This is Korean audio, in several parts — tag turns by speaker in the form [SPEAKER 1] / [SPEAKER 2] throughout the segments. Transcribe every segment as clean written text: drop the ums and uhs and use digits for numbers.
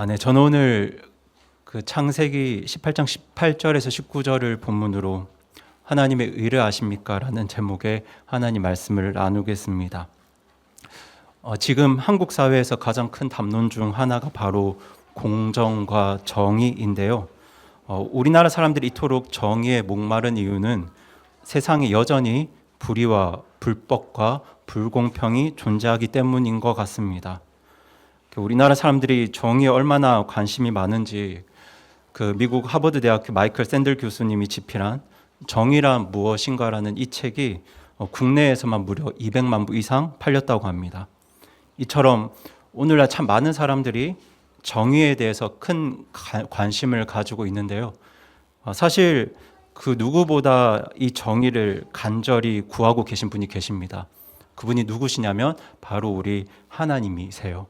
[SPEAKER 1] 네. 저는 오늘 그 창세기 18장 18절에서 19절을 본문으로 하나님의 의를 아십니까? 라는 제목의 하나님 말씀을 나누겠습니다. 지금 한국 사회에서 가장 큰 담론 중 하나가 바로 공정과 정의인데요. 우리나라 사람들이 이토록 정의에 목마른 이유는 세상에 여전히 불의와 불법과 불공평이 존재하기 때문인 것 같습니다. 우리나라 사람들이 정의에 얼마나 관심이 많은지 그 미국 하버드 대학교 마이클 샌들 교수님이 집필한 정의란 무엇인가라는 이 책이 국내에서만 무려 200만 부 이상 팔렸다고 합니다. 이처럼 오늘날 참 많은 사람들이 정의에 대해서 큰 관심을 가지고 있는데요. 사실 그 누구보다 이 정의를 간절히 구하고 계신 분이 계십니다. 그분이 누구시냐면 바로 우리 하나님이세요.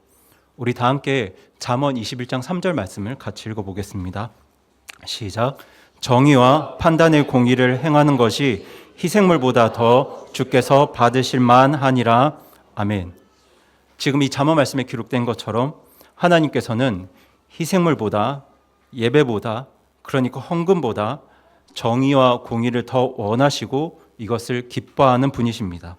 [SPEAKER 1] 우리 다 함께 잠언 21장 3절 말씀을 같이 읽어보겠습니다. 시작. 정의와 판단의 공의를 행하는 것이 희생물보다 더 주께서 받으실 만하니라. 아멘. 지금 이 잠언 말씀에 기록된 것처럼 하나님께서는 희생물보다, 예배보다, 그러니까 헌금보다 정의와 공의를 더 원하시고 이것을 기뻐하는 분이십니다.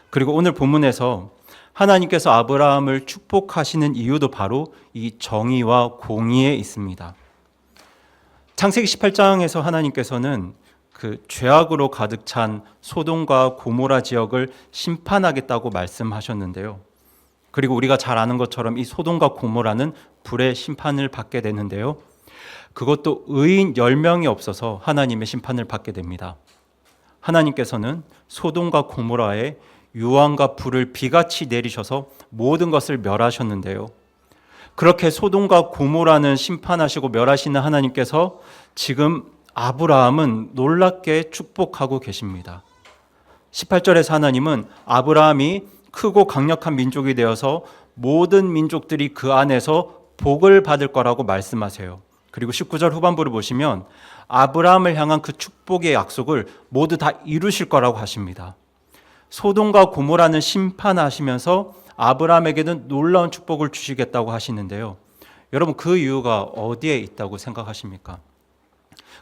[SPEAKER 1] 그리고 오늘 본문에서 하나님께서 아브라함을 축복하시는 이유도 바로 이 정의와 공의에 있습니다. 창세기 18장에서 하나님께서는 그 죄악으로 가득 찬 소돔과 고모라 지역을 심판하겠다고 말씀하셨는데요. 그리고 우리가 잘 아는 것처럼 이 소돔과 고모라는 불의 심판을 받게 되는데요. 그것도 의인 10명이 없어서 하나님의 심판을 받게 됩니다. 하나님께서는 소돔과 고모라에 유황과 불을 비같이 내리셔서 모든 것을 멸하셨는데요. 그렇게 소돔과 고모라는 심판하시고 멸하시는 하나님께서 지금 아브라함은 놀랍게 축복하고 계십니다. 18절에서 하나님은 아브라함이 크고 강력한 민족이 되어서 모든 민족들이 그 안에서 복을 받을 거라고 말씀하세요. 그리고 19절 후반부를 보시면 아브라함을 향한 그 축복의 약속을 모두 다 이루실 거라고 하십니다. 소돔과 고모라는 심판하시면서 아브라함에게는 놀라운 축복을 주시겠다고 하시는데요. 여러분 그 이유가 어디에 있다고 생각하십니까?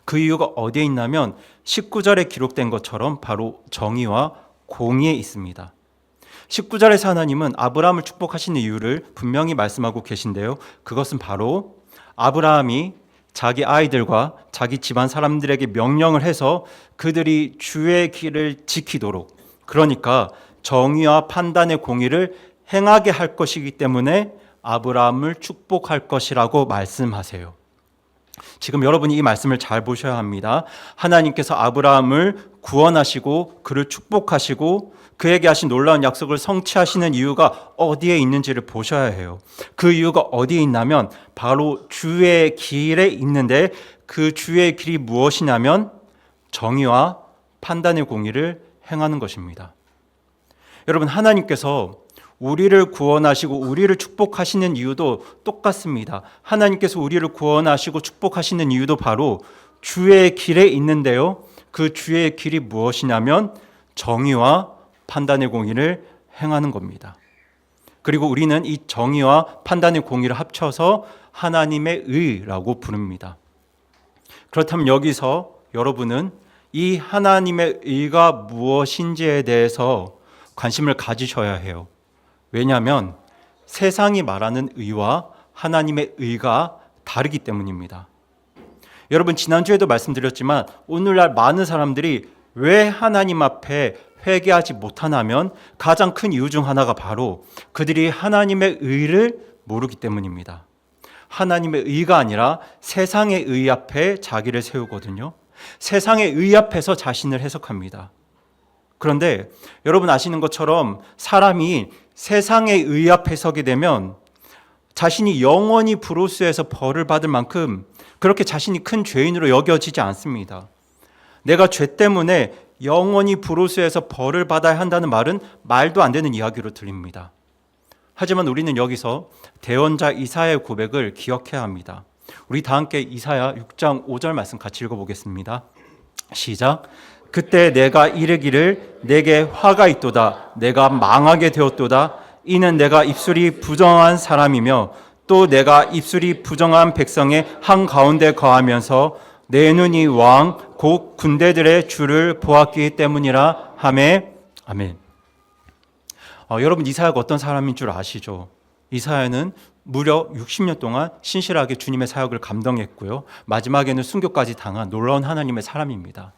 [SPEAKER 1] 그 이유가 어디에 있냐면 19절에 기록된 것처럼 바로 정의와 공의에 있습니다. 19절에서 하나님은 아브라함을 축복하시는 이유를 분명히 말씀하고 계신데요. 그것은 바로 아브라함이 자기 아이들과 자기 집안 사람들에게 명령을 해서 그들이 주의 길을 지키도록, 그러니까 정의와 판단의 공의를 행하게 할 것이기 때문에 아브라함을 축복할 것이라고 말씀하세요. 지금 여러분이 이 말씀을 잘 보셔야 합니다. 하나님께서 아브라함을 구원하시고 그를 축복하시고 그에게 하신 놀라운 약속을 성취하시는 이유가 어디에 있는지를 보셔야 해요. 그 이유가 어디에 있냐면 바로 주의 길에 있는데, 그 주의 길이 무엇이냐면 정의와 판단의 공의를 행하는 것입니다. 여러분 하나님께서 우리를 구원하시고 우리를 축복하시는 이유도 똑같습니다. 하나님께서 우리를 구원하시고 축복하시는 이유도 바로 주의 길에 있는데요. 그 주의 길이 무엇이냐면 정의와 판단의 공의를 행하는 겁니다. 그리고 우리는 이 정의와 판단의 공의를 합쳐서 하나님의 의라고 부릅니다. 그렇다면 여기서 여러분은 이 하나님의 의가 무엇인지에 대해서 관심을 가지셔야 해요. 왜냐하면 세상이 말하는 의와 하나님의 의가 다르기 때문입니다. 여러분 지난주에도 말씀드렸지만 오늘날 많은 사람들이 왜 하나님 앞에 회개하지 못하냐면 가장 큰 이유 중 하나가 바로 그들이 하나님의 의를 모르기 때문입니다. 하나님의 의가 아니라 세상의 의 앞에 자기를 세우거든요. 세상의 의 앞에서 자신을 해석합니다. 그런데 여러분 아시는 것처럼 사람이 세상의 의 앞에 서게 되면 자신이 영원히 브로스에서 벌을 받을 만큼 그렇게 자신이 큰 죄인으로 여겨지지 않습니다. 내가 죄 때문에 영원히 브로스에서 벌을 받아야 한다는 말은 말도 안 되는 이야기로 들립니다. 하지만 우리는 여기서 대언자 이사야의 고백을 기억해야 합니다. 우리 다 함께 이사야 6장 5절 말씀 같이 읽어보겠습니다. 시작. 그때 내가 이르기를 내게 화가 있도다. 내가 망하게 되었도다. 이는 내가 입술이 부정한 사람이며 또 내가 입술이 부정한 백성의 한가운데 거하면서 내 눈이 왕 곧 군대들의 주를 보았기 때문이라 하매. 아멘. 여러분, 이사야가 어떤 사람인 줄 아시죠? 이사야는 무려 60년 동안 신실하게 주님의 사역을 감당했고요, 마지막에는 순교까지 당한 놀라운 하나님의 사람입니다.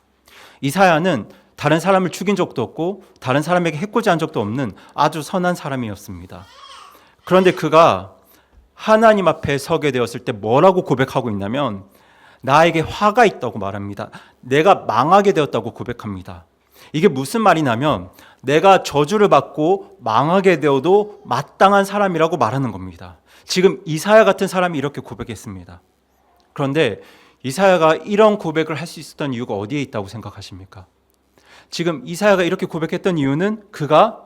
[SPEAKER 1] 이사야는 다른 사람을 죽인 적도 없고 다른 사람에게 해코지한 적도 없는 아주 선한 사람이었습니다. 그런데 그가 하나님 앞에 서게 되었을 때 뭐라고 고백하고 있냐면, 나에게 화가 있다고 말합니다. 내가 망하게 되었다고 고백합니다. 이게 무슨 말이냐면, 내가 저주를 받고 망하게 되어도 마땅한 사람이라고 말하는 겁니다. 지금 이사야 같은 사람이 이렇게 고백했습니다. 그런데 이사야가 이런 고백을 할 수 있었던 이유가 어디에 있다고 생각하십니까? 지금 이사야가 이렇게 고백했던 이유는 그가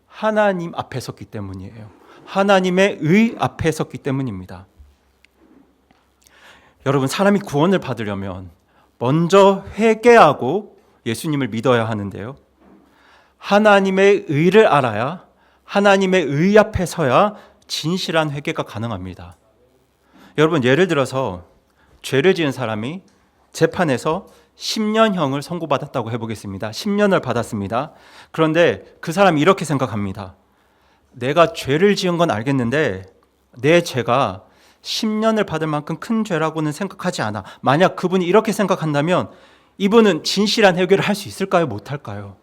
[SPEAKER 1] 하나님 앞에 섰기 때문이에요. 하나님의 의 앞에 섰기 때문입니다. 여러분, 사람이 구원을 받으려면 먼저 회개하고 예수님을 믿어야 하는데요, 하나님의 의를 알아야, 하나님의 의 앞에 서야 진실한 회개가 가능합니다. 여러분, 예를 들어서 죄를 지은 사람이 재판에서 10년형을 선고받았다고 해보겠습니다. 10년을 받았습니다. 그런데 그 사람이 이렇게 생각합니다. 내가 죄를 지은 건 알겠는데 내 죄가 10년을 받을 만큼 큰 죄라고는 생각하지 않아. 만약 그분이 이렇게 생각한다면 이분은 진실한 회개를 할 수 있을까요? 못할까요?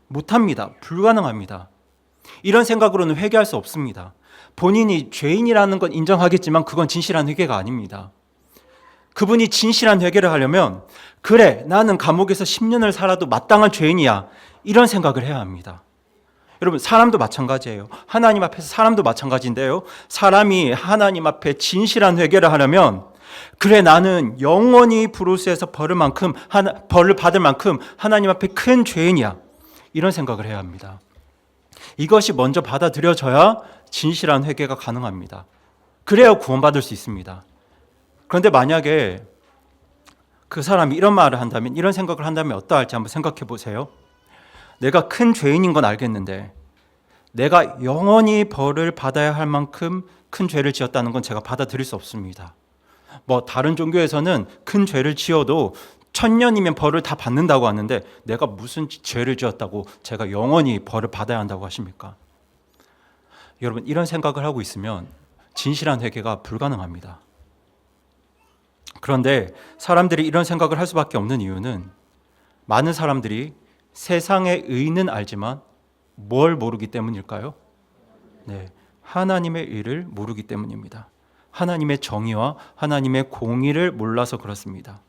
[SPEAKER 1] 못합니다. 불가능합니다. 이런 생각으로는 회개할 수 없습니다. 본인이 죄인이라는 건 인정하겠지만 그건 진실한 회개가 아닙니다. 그분이 진실한 회개를 하려면, 그래, 나는 감옥에서 10년을 살아도 마땅한 죄인이야, 이런 생각을 해야 합니다. 여러분, 사람도 마찬가지예요. 하나님 앞에서 사람도 마찬가지인데요, 사람이 하나님 앞에 진실한 회개를 하려면, 그래, 나는 영원히 브루스에서 벌을 받을 만큼 하나님 앞에 큰 죄인이야, 이런 생각을 해야 합니다. 이것이 먼저 받아들여져야 진실한 회개가 가능합니다. 그래야 구원받을 수 있습니다. 그런데 만약에 그 사람이 이런 말을 한다면, 이런 생각을 한다면 어떠할지 한번 생각해 보세요. 내가 큰 죄인인 건 알겠는데 내가 영원히 벌을 받아야 할 만큼 큰 죄를 지었다는 건 제가 받아들일 수 없습니다. 다른 종교에서는 큰 죄를 지어도 1000년이면 벌을 다 받는다고 하는데 내가 무슨 죄를 지었다고 제가 영원히 벌을 받아야 한다고 하십니까? 여러분, 이런 생각을 하고 있으면 진실한 회개가 불가능합니다. 그런데 사람들이 이런 생각을 할 수밖에 없는 이유는, 많은 사람들이 세상의 의는 알지만 뭘 모르기 때문일까요? 네, 하나님의 의를 모르기 때문입니다. 하나님의 정의와 하나님의 공의를 몰라서 그렇습니다.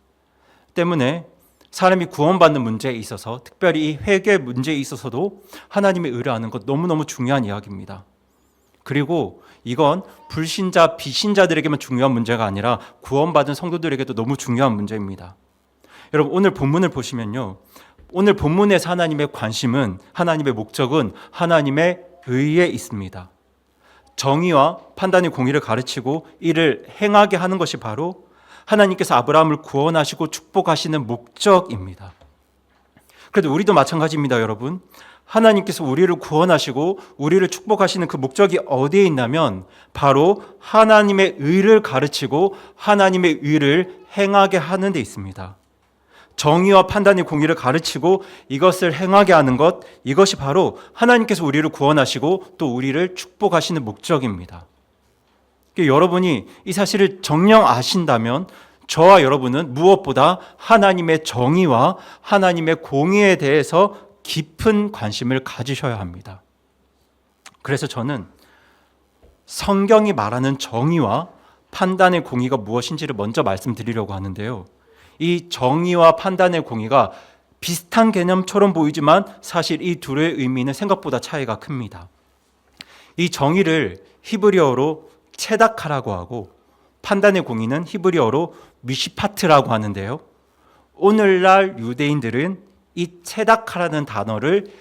[SPEAKER 1] 때문에 사람이 구원받는 문제에 있어서, 특별히 이 회개 문제에 있어서도 하나님의 의를 아는 것 너무너무 중요한 이야기입니다. 그리고 이건 불신자, 비신자들에게만 중요한 문제가 아니라 구원받은 성도들에게도 너무 중요한 문제입니다. 여러분, 오늘 본문을 보시면요, 오늘 본문에서 하나님의 관심은, 하나님의 목적은 하나님의 의에 있습니다. 정의와 판단의 공의를 가르치고 이를 행하게 하는 것이 바로 하나님께서 아브라함을 구원하시고 축복하시는 목적입니다. 그래도 우리도 마찬가지입니다, 여러분. 하나님께서 우리를 구원하시고 우리를 축복하시는 그 목적이 어디에 있냐면 바로 하나님의 의를 가르치고 하나님의 의를 행하게 하는 데 있습니다. 정의와 판단의 공의를 가르치고 이것을 행하게 하는 것, 이것이 바로 하나님께서 우리를 구원하시고 또 우리를 축복하시는 목적입니다. 여러분이 이 사실을 정녕 아신다면 저와 여러분은 무엇보다 하나님의 정의와 하나님의 공의에 대해서 깊은 관심을 가지셔야 합니다. 그래서 저는 성경이 말하는 정의와 판단의 공의가 무엇인지를 먼저 말씀드리려고 하는데요, 이 정의와 판단의 공의가 비슷한 개념처럼 보이지만 사실 이 둘의 의미는 생각보다 차이가 큽니다. 이 정의를 히브리어로 체다카라고 하고 판단의 공의는 히브리어로 미시파트라고 하는데요, 오늘날 유대인들은 이 체다카라는 단어를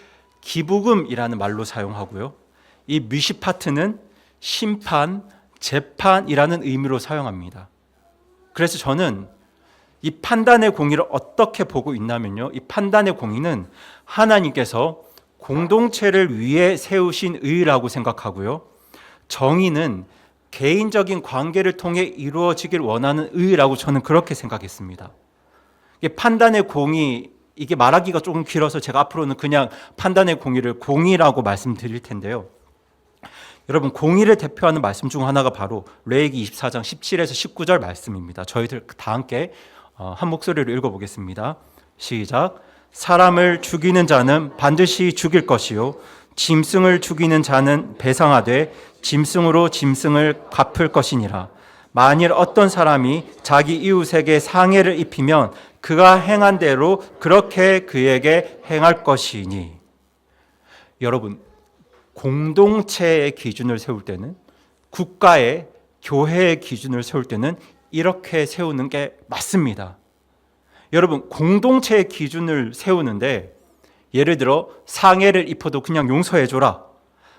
[SPEAKER 1] 기부금이라는 말로 사용하고요, 이 미시파트는 심판, 재판이라는 의미로 사용합니다. 그래서 저는 이 판단의 공의를 어떻게 보고 있냐면요, 이 판단의 공의는 하나님께서 공동체를 위해 세우신 의라고 생각하고요, 정의는 개인적인 관계를 통해 이루어지길 원하는 의라고 저는 그렇게 생각했습니다. 이게 판단의 공의, 이게 말하기가 조금 길어서 제가 앞으로는 그냥 판단의 공의를 공의라고 말씀드릴 텐데요. 여러분, 공의를 대표하는 말씀 중 하나가 바로 레위기 24장 17에서 19절 말씀입니다. 저희들 다 함께 한 목소리로 읽어보겠습니다. 시작. 사람을 죽이는 자는 반드시 죽일 것이요 짐승을 죽이는 자는 배상하되 짐승으로 짐승을 갚을 것이니라. 만일 어떤 사람이 자기 이웃에게 상해를 입히면 그가 행한 대로 그렇게 그에게 행할 것이니. 여러분, 공동체의 기준을 세울 때는, 국가의, 교회의 기준을 세울 때는 이렇게 세우는 게 맞습니다. 여러분, 공동체의 기준을 세우는데 예를 들어 상해를 입혀도 그냥 용서해줘라,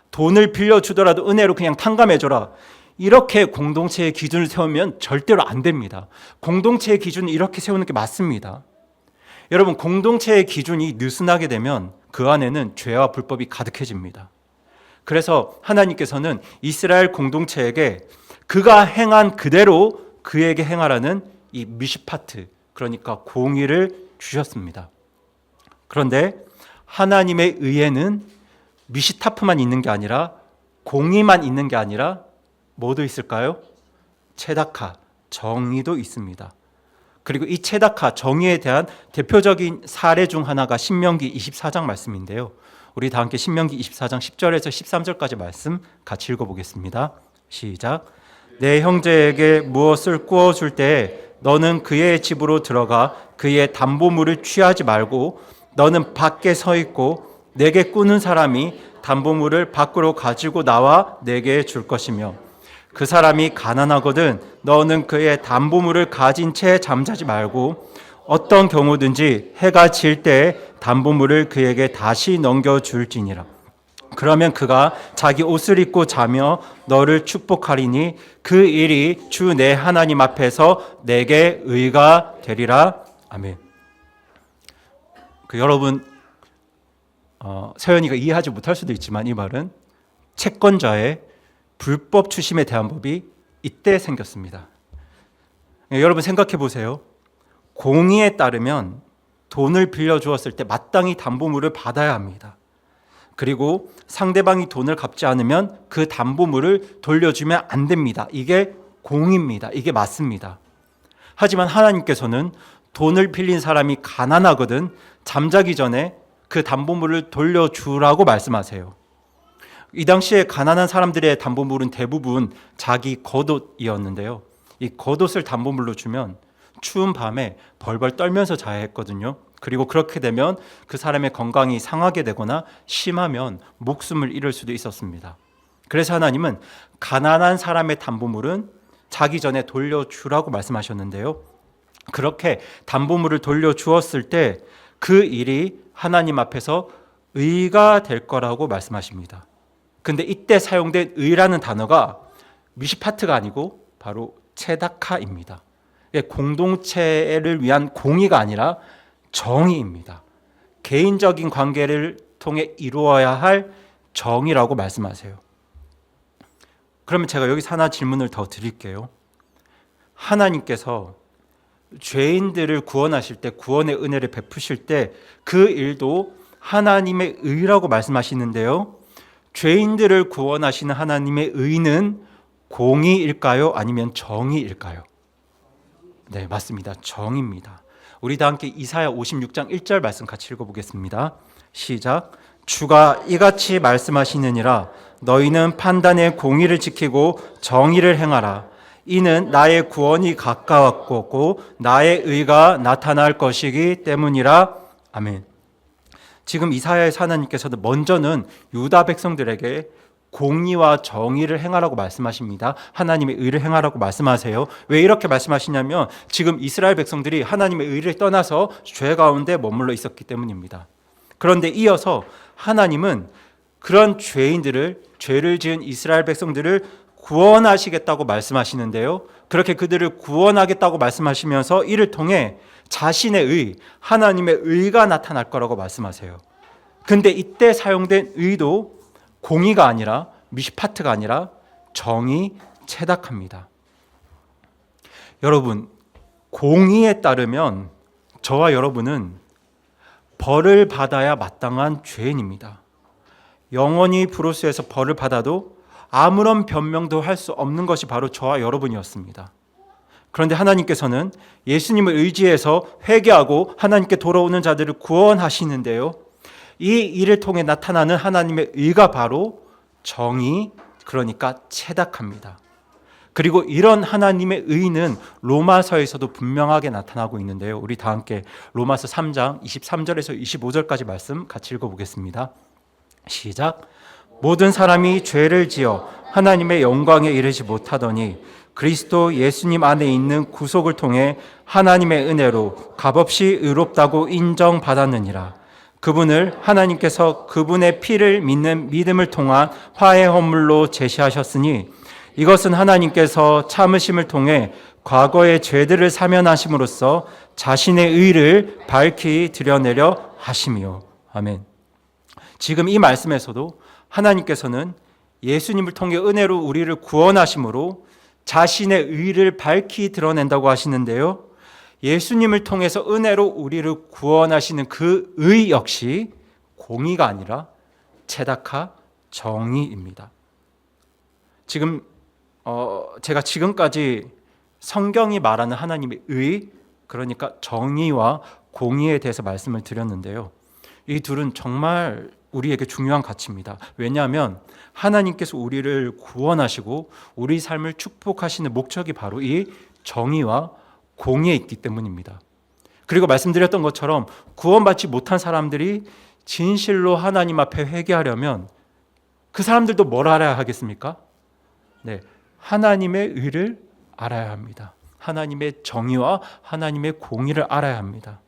[SPEAKER 1] 돈을 빌려주더라도 은혜로 그냥 탕감해줘라, 이렇게 공동체의 기준을 세우면 절대로 안 됩니다. 공동체의 기준을 이렇게 세우는 게 맞습니다. 여러분, 공동체의 기준이 느슨하게 되면 그 안에는 죄와 불법이 가득해집니다. 그래서 하나님께서는 이스라엘 공동체에게 그가 행한 그대로 그에게 행하라는 이 미시파트, 그러니까 공의를 주셨습니다. 그런데 하나님의 의에는 미시타프만 있는 게 아니라, 공의만 있는 게 아니라 뭐도 있을까요? 체다카, 정의도 있습니다. 그리고 이 체다카, 정의에 대한 대표적인 사례 중 하나가 신명기 24장 말씀인데요. 우리 다 함께 신명기 24장 10절에서 13절까지 말씀 같이 읽어보겠습니다. 시작. 내 형제에게 무엇을 구워줄 때 너는 그의 집으로 들어가 그의 담보물을 취하지 말고 너는 밖에 서 있고 내게 꾸는 사람이 담보물을 밖으로 가지고 나와 내게 줄 것이며 그 사람이 가난하거든 너는 그의 담보물을 가진 채 잠자지 말고 어떤 경우든지 해가 질 때 담보물을 그에게 다시 넘겨줄지니라. 그러면 그가 자기 옷을 입고 자며 너를 축복하리니 그 일이 주 내 하나님 앞에서 내게 의가 되리라. 아멘. 여러분, 서연이가 이해하지 못할 수도 있지만 이 말은 채권자의 불법 추심에 대한 법이 이때 생겼습니다. 여러분 생각해 보세요. 공의에 따르면 돈을 빌려주었을 때 마땅히 담보물을 받아야 합니다. 그리고 상대방이 돈을 갚지 않으면 그 담보물을 돌려주면 안 됩니다. 이게 공의입니다. 이게 맞습니다. 하지만 하나님께서는 돈을 빌린 사람이 가난하거든 잠자기 전에 그 담보물을 돌려주라고 말씀하세요. 이 당시에 가난한 사람들의 담보물은 대부분 자기 겉옷이었는데요. 이 겉옷을 담보물로 주면 추운 밤에 벌벌 떨면서 자야 했거든요. 그리고 그렇게 되면 그 사람의 건강이 상하게 되거나 심하면 목숨을 잃을 수도 있었습니다. 그래서 하나님은 가난한 사람의 담보물은 자기 전에 돌려주라고 말씀하셨는데요. 그렇게 담보물을 돌려주었을 때 그 일이 하나님 앞에서 의가 될 거라고 말씀하십니다. 근데 이때 사용된 의라는 단어가 미시파트가 아니고 바로 체다카입니다. 공동체를 위한 공의가 아니라 정의입니다. 개인적인 관계를 통해 이루어야 할 정의라고 말씀하세요. 그러면 제가 여기서 하나 질문을 더 드릴게요. 하나님께서 죄인들을 구원하실 때, 구원의 은혜를 베푸실 때 그 일도 하나님의 의라고 말씀하시는데요. 죄인들을 구원하시는 하나님의 의는 공의일까요? 아니면 정의일까요? 네, 맞습니다. 정의입니다. 우리 다 함께 이사야 56장 1절 말씀 같이 읽어보겠습니다. 시작. 주가 이같이 말씀하시느니라 너희는 판단의 공의를 지키고 정의를 행하라. 이는 나의 구원이 가까웠고 나의 의가 나타날 것이기 때문이라. 아멘. 지금 이사야의 하나님께서는 먼저는 유다 백성들에게 공의와 정의를 행하라고 말씀하십니다. 하나님의 의를 행하라고 말씀하세요. 왜 이렇게 말씀하시냐면 지금 이스라엘 백성들이 하나님의 의를 떠나서 죄 가운데 머물러 있었기 때문입니다. 그런데 이어서 하나님은 그런 죄인들을, 죄를 지은 이스라엘 백성들을 구원하시겠다고 말씀하시는데요. 그렇게 그들을 구원하겠다고 말씀하시면서 이를 통해 자신의 의, 하나님의 의가 나타날 거라고 말씀하세요. 근데 이때 사용된 의도 공의가 아니라, 미시파트가 아니라 정의, 체닥합니다. 여러분, 공의에 따르면 저와 여러분은 벌을 받아야 마땅한 죄인입니다. 영원히 브로스에서 벌을 받아도 아무런 변명도 할 수 없는 것이 바로 저와 여러분이었습니다. 그런데 하나님께서는 예수님을 의지해서 회개하고 하나님께 돌아오는 자들을 구원하시는데요, 이 일을 통해 나타나는 하나님의 의가 바로 정의, 그러니까 체닥합니다. 그리고 이런 하나님의 의는 로마서에서도 분명하게 나타나고 있는데요, 우리 다 함께 로마서 3장 23절에서 25절까지 말씀 같이 읽어보겠습니다. 시작. 모든 사람이 죄를 지어 하나님의 영광에 이르지 못하더니 그리스도 예수님 안에 있는 구속을 통해 하나님의 은혜로 값없이 의롭다고 인정받았느니라. 그분을 하나님께서 그분의 피를 믿는 믿음을 통한 화해 헌물로 제시하셨으니 이것은 하나님께서 참으심을 통해 과거의 죄들을 사면하심으로써 자신의 의를 밝히 드러내려 하심이요. 아멘. 지금 이 말씀에서도 하나님께서는 예수님을 통해 은혜로 우리를 구원하심으로 자신의 의를 밝히 드러낸다고 하시는데요, 예수님을 통해서 은혜로 우리를 구원하시는 그 의 역시 공의가 아니라 체닥하 정의입니다. 지금 제가 지금까지 성경이 말하는 하나님의 의, 그러니까 정의와 공의에 대해서 말씀을 드렸는데요, 이 둘은 정말 우리에게 중요한 가치입니다. 왜냐하면 하나님께서 우리를 구원하시고 우리 삶을 축복하시는 목적이 바로 이 정의와 공의에 있기 때문입니다. 그리고 말씀드렸던 것처럼 구원받지 못한 사람들이 진실로 하나님 앞에 회개하려면 그 사람들도 뭘 알아야 하겠습니까? 네, 하나님의 의를 알아야 합니다. 하나님의 정의와 하나님의 공의를 알아야 합니다.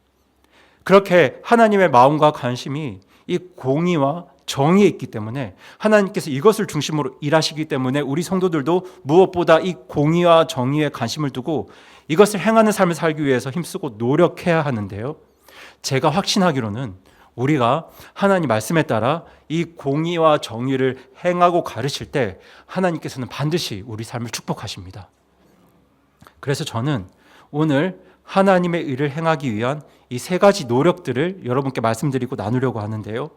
[SPEAKER 1] 그렇게 하나님의 마음과 관심이 이 공의와 정의에 있기 때문에 하나님께서 이것을 중심으로 일하시기 때문에 우리 성도들도 무엇보다 이 공의와 정의에 관심을 두고 이것을 행하는 삶을 살기 위해서 힘쓰고 노력해야 하는데요, 제가 확신하기로는 우리가 하나님 말씀에 따라 이 공의와 정의를 행하고 가르칠 때 하나님께서는 반드시 우리 삶을 축복하십니다. 그래서 저는 오늘 하나님의 의를 행하기 위한 이 세 가지 노력들을 여러분께 말씀드리고 나누려고 하는데요,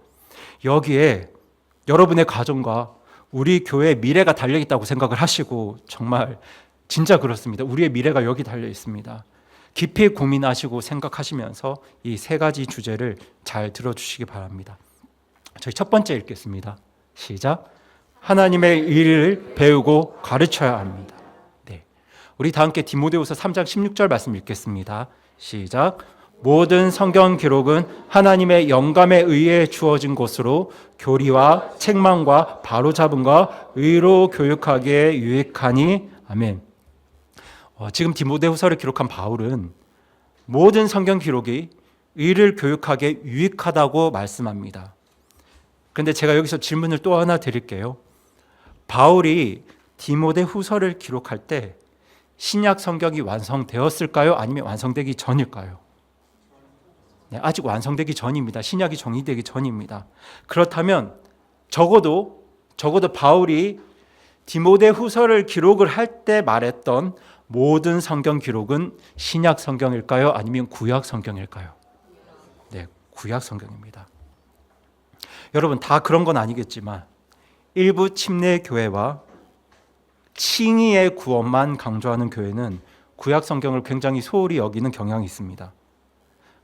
[SPEAKER 1] 여기에 여러분의 가정과 우리 교회의 미래가 달려있다고 생각을 하시고, 정말 진짜 그렇습니다. 우리의 미래가 여기 달려 있습니다. 깊이 고민하시고 생각하시면서 이 세 가지 주제를 잘 들어주시기 바랍니다. 저희 첫 번째 읽겠습니다. 시작. 하나님의 의를 배우고 가르쳐야 합니다. 네, 우리 다 함께 디모데후서 3장 16절 말씀 읽겠습니다. 시작. 모든 성경 기록은 하나님의 영감에 의해 주어진 것으로 교리와 책망과 바로잡음과 의로 교육하기에 유익하니. 아멘. 지금 디모데후서를 기록한 바울은 모든 성경 기록이 의를 교육하기에 유익하다고 말씀합니다. 그런데 제가 여기서 질문을 또 하나 드릴게요. 바울이 디모데후서를 기록할 때 신약 성경이 완성되었을까요? 아니면 완성되기 전일까요? 네, 아직 완성되기 전입니다. 신약이 정의되기 전입니다. 그렇다면 적어도 바울이 디모데후서를 기록을 할 때 말했던 모든 성경 기록은 신약 성경일까요? 아니면 구약 성경일까요? 네, 구약 성경입니다. 여러분, 다 그런 건 아니겠지만 일부 침례 교회와 칭의의 구원만 강조하는 교회는 구약 성경을 굉장히 소홀히 여기는 경향이 있습니다.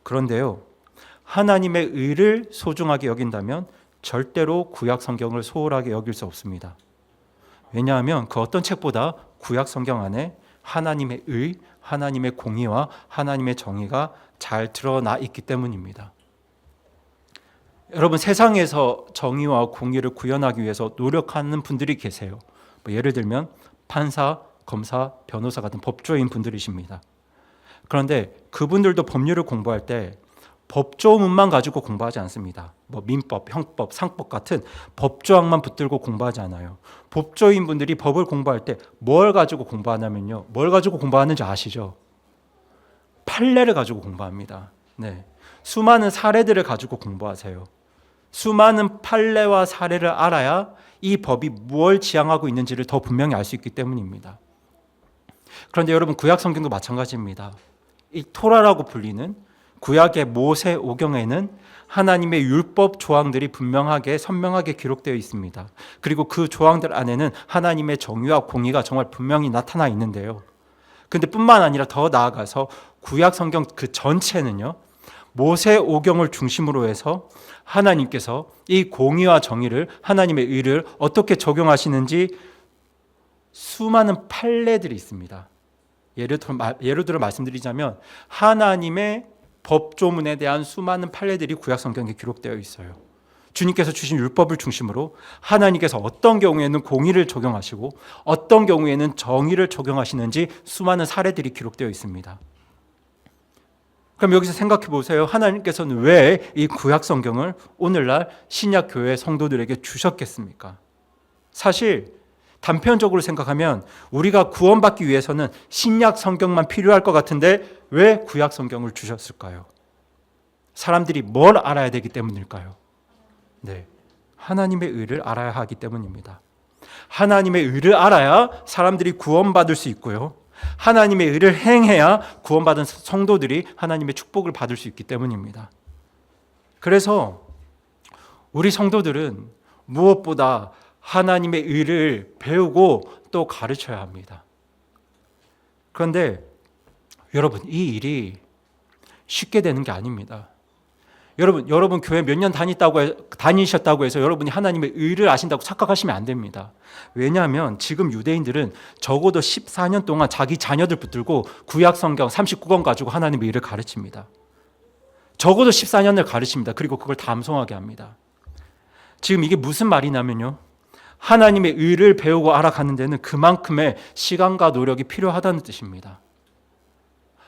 [SPEAKER 1] 그런데요, 하나님의 의를 소중하게 여긴다면 절대로 구약 성경을 소홀하게 여길 수 없습니다. 왜냐하면 그 어떤 책보다 구약 성경 안에 하나님의 의, 하나님의 공의와 하나님의 정의가 잘 드러나 있기 때문입니다. 여러분, 세상에서 정의와 공의를 구현하기 위해서 노력하는 분들이 계세요. 예를 들면 판사, 검사, 변호사 같은 법조인 분들이십니다. 그런데 그분들도 법률을 공부할 때 법조문만 가지고 공부하지 않습니다. 민법, 형법, 상법 같은 법조항만 붙들고 공부하지 않아요. 법조인 분들이 법을 공부할 때 뭘 가지고 공부하냐면요, 뭘 가지고 공부하는지 아시죠? 판례를 가지고 공부합니다. 네, 수많은 사례들을 가지고 공부하세요. 수많은 판례와 사례를 알아야 이 법이 무엇을 지향하고 있는지를 더 분명히 알 수 있기 때문입니다. 그런데 여러분, 구약 성경도 마찬가지입니다. 이 토라라고 불리는 구약의 모세 오경에는 하나님의 율법 조항들이 분명하게 선명하게 기록되어 있습니다. 그리고 그 조항들 안에는 하나님의 정의와 공의가 정말 분명히 나타나 있는데요. 근데 뿐만 아니라 더 나아가서 구약 성경 그 전체는요, 모세 오경을 중심으로 해서 하나님께서 이 공의와 정의를, 하나님의 의를 어떻게 적용하시는지 수많은 판례들이 있습니다. 예를 들어 말씀드리자면 하나님의 법조문에 대한 수많은 판례들이 구약 성경에 기록되어 있어요. 주님께서 주신 율법을 중심으로 하나님께서 어떤 경우에는 공의를 적용하시고 어떤 경우에는 정의를 적용하시는지 수많은 사례들이 기록되어 있습니다. 그럼 여기서 생각해 보세요. 하나님께서는 왜 이 구약 성경을 오늘날 신약 교회 성도들에게 주셨겠습니까? 사실 단편적으로 생각하면 우리가 구원받기 위해서는 신약 성경만 필요할 것 같은데 왜 구약 성경을 주셨을까요? 사람들이 뭘 알아야 되기 때문일까요? 네, 하나님의 의를 알아야 하기 때문입니다. 하나님의 의를 알아야 사람들이 구원받을 수 있고요, 하나님의 의를 행해야 구원받은 성도들이 하나님의 축복을 받을 수 있기 때문입니다. 그래서 우리 성도들은 무엇보다 하나님의 의를 배우고 또 가르쳐야 합니다. 그런데 여러분, 이 일이 쉽게 되는 게 아닙니다. 여러분 교회 몇 년 다니셨다고 해서 여러분이 하나님의 의를 아신다고 착각하시면 안 됩니다. 왜냐하면 지금 유대인들은 적어도 14년 동안 자기 자녀들 붙들고 구약 성경 39권 가지고 하나님의 의를 가르칩니다. 적어도 14년을 가르칩니다. 그리고 그걸 담송하게 합니다. 지금 이게 무슨 말이냐면요, 하나님의 의를 배우고 알아가는 데는 그만큼의 시간과 노력이 필요하다는 뜻입니다.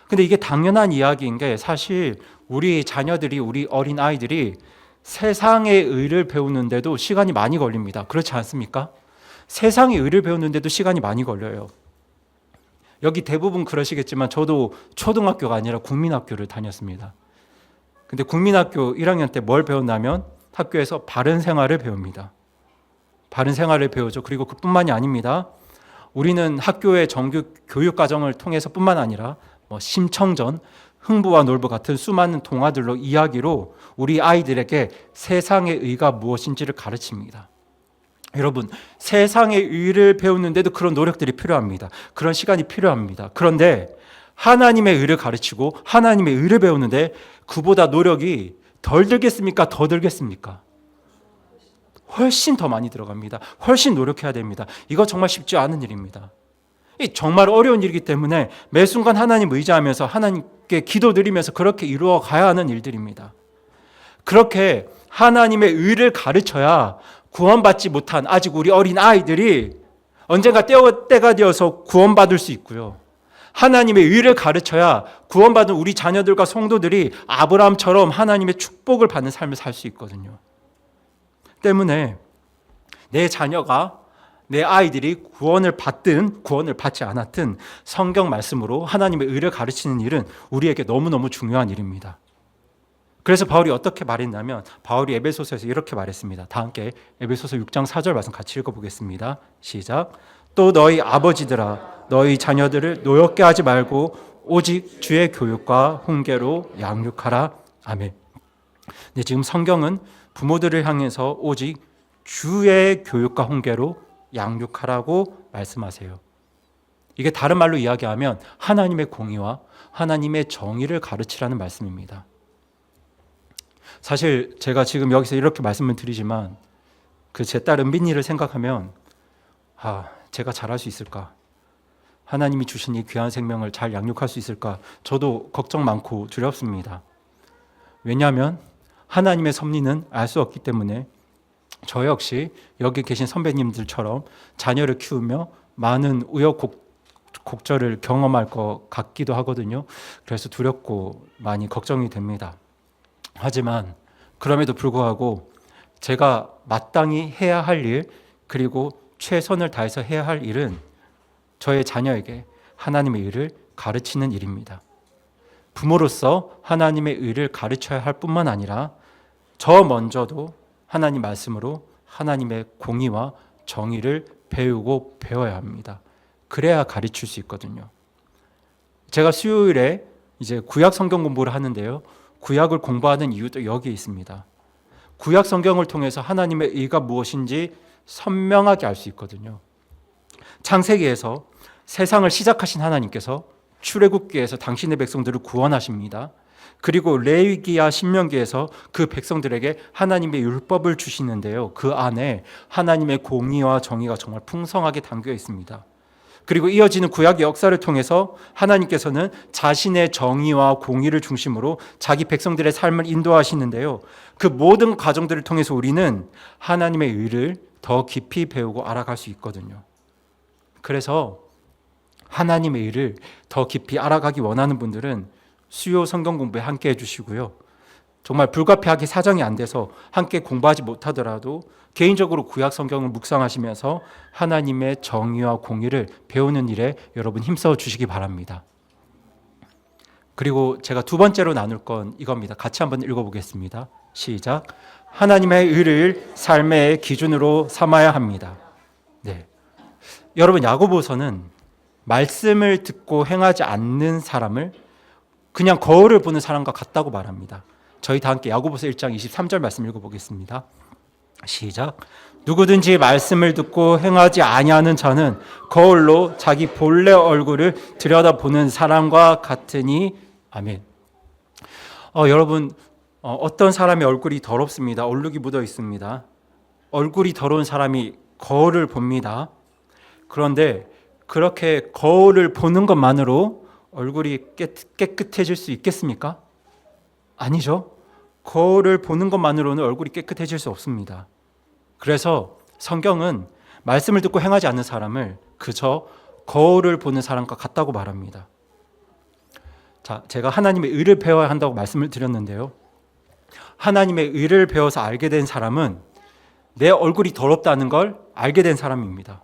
[SPEAKER 1] 근데 이게 당연한 이야기인 게, 사실 우리 자녀들이, 우리 어린 아이들이 세상의 의를 배우는데도 시간이 많이 걸립니다. 그렇지 않습니까? 세상의 의를 배우는데도 시간이 많이 걸려요. 여기 대부분 그러시겠지만 저도 초등학교가 아니라 국민학교를 다녔습니다. 근데 국민학교 1학년 때 뭘 배웠냐면 학교에서 바른 생활을 배웁니다. 바른 생활을 배우죠. 그리고 그뿐만이 아닙니다. 우리는 학교의 정규 교육 과정을 통해서 뿐만 아니라 심청전, 흥부와 놀부 같은 수많은 동화들로, 이야기로 우리 아이들에게 세상의 의가 무엇인지를 가르칩니다. 여러분, 세상의 의를 배우는데도 그런 노력들이 필요합니다. 그런 시간이 필요합니다. 그런데 하나님의 의를 가르치고 하나님의 의를 배우는데 그보다 노력이 덜 들겠습니까? 더 들겠습니까? 훨씬 더 많이 들어갑니다. 훨씬 노력해야 됩니다. 이거 정말 쉽지 않은 일입니다. 정말 어려운 일이기 때문에 매 순간 하나님 의지하면서 하나님께 기도드리면서 그렇게 이루어 가야 하는 일들입니다. 그렇게 하나님의 의를 가르쳐야 구원받지 못한 아직 우리 어린 아이들이 언젠가 때가 되어서 구원받을 수 있고요, 하나님의 의를 가르쳐야 구원받은 우리 자녀들과 성도들이 아브라함처럼 하나님의 축복을 받는 삶을 살 수 있거든요. 때문에 내 자녀가, 내 아이들이 구원을 받든 구원을 받지 않았든 성경 말씀으로 하나님의 의를 가르치는 일은 우리에게 너무너무 중요한 일입니다. 그래서 바울이 어떻게 말했냐면, 바울이 에베소서에서 이렇게 말했습니다. 다 함께 에베소서 6장 4절 말씀 같이 읽어보겠습니다. 시작. 또 너희 아버지들아, 너희 자녀들을 노엽게 하지 말고 오직 주의 교육과 훈계로 양육하라. 아멘. 네, 지금 성경은 부모들을 향해서 오직 주의 교육과 훈계로 양육하라고 말씀하세요. 이게 다른 말로 이야기하면 하나님의 공의와 하나님의 정의를 가르치라는 말씀입니다. 사실 제가 지금 여기서 이렇게 말씀을 드리지만 제 딸 은빈이를 생각하면 제가 잘할 수 있을까? 하나님이 주신 이 귀한 생명을 잘 양육할 수 있을까? 저도 걱정 많고 두렵습니다. 왜냐하면 하나님의 섭리는 알 수 없기 때문에 저 역시 여기 계신 선배님들처럼 자녀를 키우며 많은 우여곡절을 경험할 것 같기도 하거든요. 그래서 두렵고 많이 걱정이 됩니다. 하지만 그럼에도 불구하고 제가 마땅히 해야 할 일, 그리고 최선을 다해서 해야 할 일은 저의 자녀에게 하나님의 의를 가르치는 일입니다. 부모로서 하나님의 의를 가르쳐야 할 뿐만 아니라 저 먼저도 하나님 말씀으로 하나님의 공의와 정의를 배우고 배워야 합니다. 그래야 가르칠 수 있거든요. 제가 수요일에 이제 구약 성경 공부를 하는데요. 구약을 공부하는 이유도 여기에 있습니다. 구약 성경을 통해서 하나님의 의가 무엇인지 선명하게 알 수 있거든요. 창세기에서 세상을 시작하신 하나님께서 출애굽기에서 당신의 백성들을 구원하십니다. 그리고 레위기와 신명기에서 그 백성들에게 하나님의 율법을 주시는데요. 그 안에 하나님의 공의와 정의가 정말 풍성하게 담겨 있습니다. 그리고 이어지는 구약의 역사를 통해서 하나님께서는 자신의 정의와 공의를 중심으로 자기 백성들의 삶을 인도하시는데요. 그 모든 과정들을 통해서 우리는 하나님의 의를 더 깊이 배우고 알아갈 수 있거든요. 그래서 하나님의 의를 더 깊이 알아가기 원하는 분들은 수요 성경 공부에 함께 해주시고요. 정말 불가피하게 사정이 안 돼서 함께 공부하지 못하더라도 개인적으로 구약 성경을 묵상하시면서 하나님의 정의와 공의를 배우는 일에 여러분 힘써 주시기 바랍니다. 그리고 제가 두 번째로 나눌 건 이겁니다. 같이 한번 읽어보겠습니다. 시작. 하나님의 의를 삶의 기준으로 삼아야 합니다. 네. 여러분, 야고보서는 말씀을 듣고 행하지 않는 사람을 그냥 거울을 보는 사람과 같다고 말합니다. 저희 다 함께 야고보서 1장 23절 말씀 읽어보겠습니다. 시작. 누구든지 말씀을 듣고 행하지 아니하는 자는 거울로 자기 본래 얼굴을 들여다보는 사람과 같으니 아멘. 여러분, 어떤 사람의 얼굴이 더럽습니다. 얼룩이 묻어 있습니다. 얼굴이 더러운 사람이 거울을 봅니다. 그런데 그렇게 거울을 보는 것만으로 얼굴이 깨끗해질 수 있겠습니까? 아니죠. 거울을 보는 것만으로는 얼굴이 깨끗해질 수 없습니다. 그래서 성경은 말씀을 듣고 행하지 않는 사람을 그저 거울을 보는 사람과 같다고 말합니다. 자, 제가 하나님의 의를 배워야 한다고 말씀을 드렸는데요. 하나님의 의를 배워서 알게 된 사람은 내 얼굴이 더럽다는 걸 알게 된 사람입니다.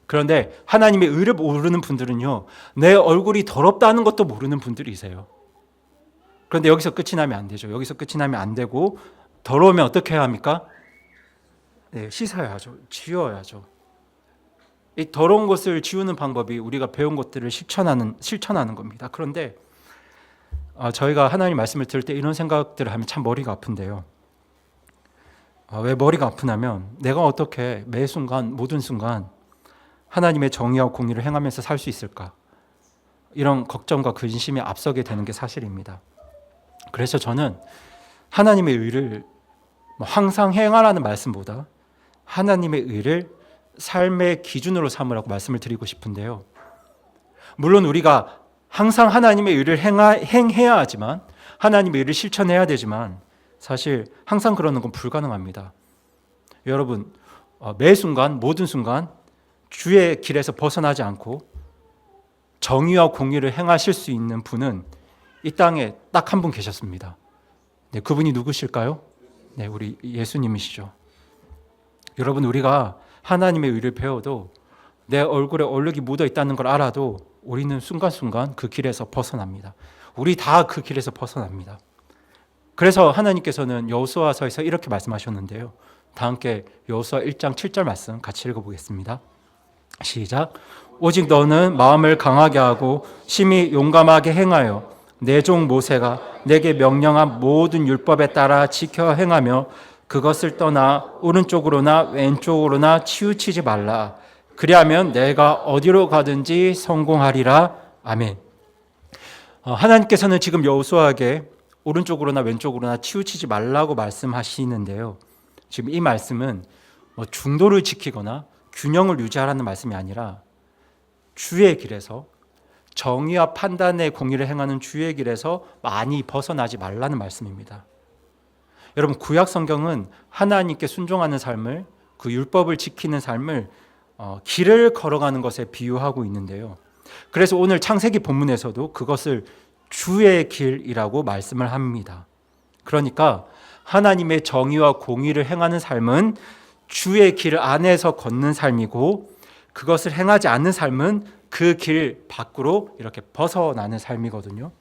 [SPEAKER 1] 그런데 하나님의 의를 모르는 분들은요, 내 얼굴이 더럽다는 것도 모르는 분들이세요. 그런데 여기서 끝이 나면 안 되죠. 여기서 끝이 나면 안 되고 더러우면 어떻게 해야 합니까? 네, 씻어야죠. 지워야죠. 이 더러운 것을 지우는 방법이 우리가 배운 것들을 실천하는 겁니다. 그런데 저희가 하나님 말씀을 들을 때 이런 생각들을 하면 참 머리가 아픈데요. 왜 머리가 아프냐면 내가 어떻게 매 순간 모든 순간 하나님의 정의와 공의를 행하면서 살 수 있을까? 이런 걱정과 근심이 앞서게 되는 게 사실입니다. 그래서 저는 하나님의 의를 항상 행하라는 말씀보다 하나님의 의를 삶의 기준으로 삼으라고 말씀을 드리고 싶은데요. 물론 우리가 항상 하나님의 의를 행해야 하지만 하나님의 의를 실천해야 되지만 사실 항상 그러는 건 불가능합니다. 여러분, 매 순간 모든 순간 주의 길에서 벗어나지 않고 정의와 공의를 행하실 수 있는 분은 이 땅에 딱 한 분 계셨습니다. 네, 그분이 누구실까요? 네, 우리 예수님이시죠. 여러분, 우리가 하나님의 의를 배워도 내 얼굴에 얼룩이 묻어 있다는 걸 알아도 우리는 순간순간 그 길에서 벗어납니다. 우리 다 그 길에서 벗어납니다. 그래서 하나님께서는 여호수아서에서 이렇게 말씀하셨는데요. 다 함께 여호수아 1장 7절 말씀 같이 읽어보겠습니다. 시작. 오직 너는 마음을 강하게 하고 심히 용감하게 행하여 내 종 모세가 내게 명령한 모든 율법에 따라 지켜 행하며 그것을 떠나 오른쪽으로나 왼쪽으로나 치우치지 말라. 그리하면 내가 어디로 가든지 성공하리라. 아멘. 하나님께서는 지금 여호수아에게 오른쪽으로나 왼쪽으로나 치우치지 말라고 말씀하시는데요. 지금 이 말씀은 중도를 지키거나 균형을 유지하라는 말씀이 아니라 주의 길에서 정의와 판단의 공의를 행하는 주의 길에서 많이 벗어나지 말라는 말씀입니다. 여러분, 구약 성경은 하나님께 순종하는 삶을, 그 율법을 지키는 삶을 길을 걸어가는 것에 비유하고 있는데요. 그래서 오늘 창세기 본문에서도 그것을 주의 길이라고 말씀을 합니다. 그러니까 하나님의 정의와 공의를 행하는 삶은 주의 길 안에서 걷는 삶이고, 그것을 행하지 않는 삶은 그 길 밖으로 이렇게 벗어나는 삶이거든요.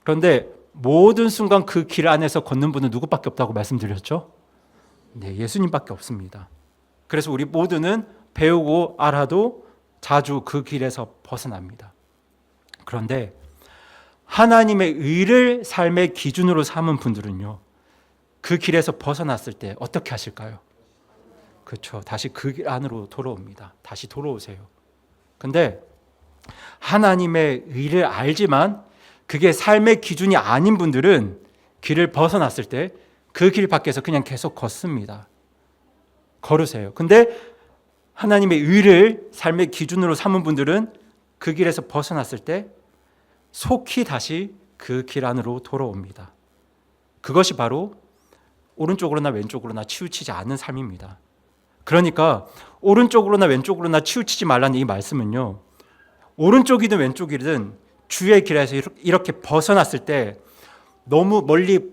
[SPEAKER 1] 그런데 모든 순간 그 길 안에서 걷는 분은 누구밖에 없다고 말씀드렸죠? 네, 예수님밖에 없습니다. 그래서 우리 모두는 배우고 알아도 자주 그 길에서 벗어납니다. 그런데 하나님의 의를 삶의 기준으로 삼은 분들은요, 그 길에서 벗어났을 때 어떻게 하실까요? 그렇죠. 다시 그 길 안으로 돌아옵니다. 다시 돌아오세요. 근데 하나님의 의를 알지만 그게 삶의 기준이 아닌 분들은 길을 벗어났을 때 그 길 밖에서 그냥 계속 걷습니다. 걸으세요. 근데 하나님의 의를 삶의 기준으로 삼은 분들은 그 길에서 벗어났을 때 속히 다시 그 길 안으로 돌아옵니다. 그것이 바로 오른쪽으로나 왼쪽으로나 치우치지 않는 삶입니다. 그러니까 오른쪽으로나 왼쪽으로나 치우치지 말라는 이 말씀은요, 오른쪽이든 왼쪽이든 주의 길에서 이렇게 벗어났을 때 너무 멀리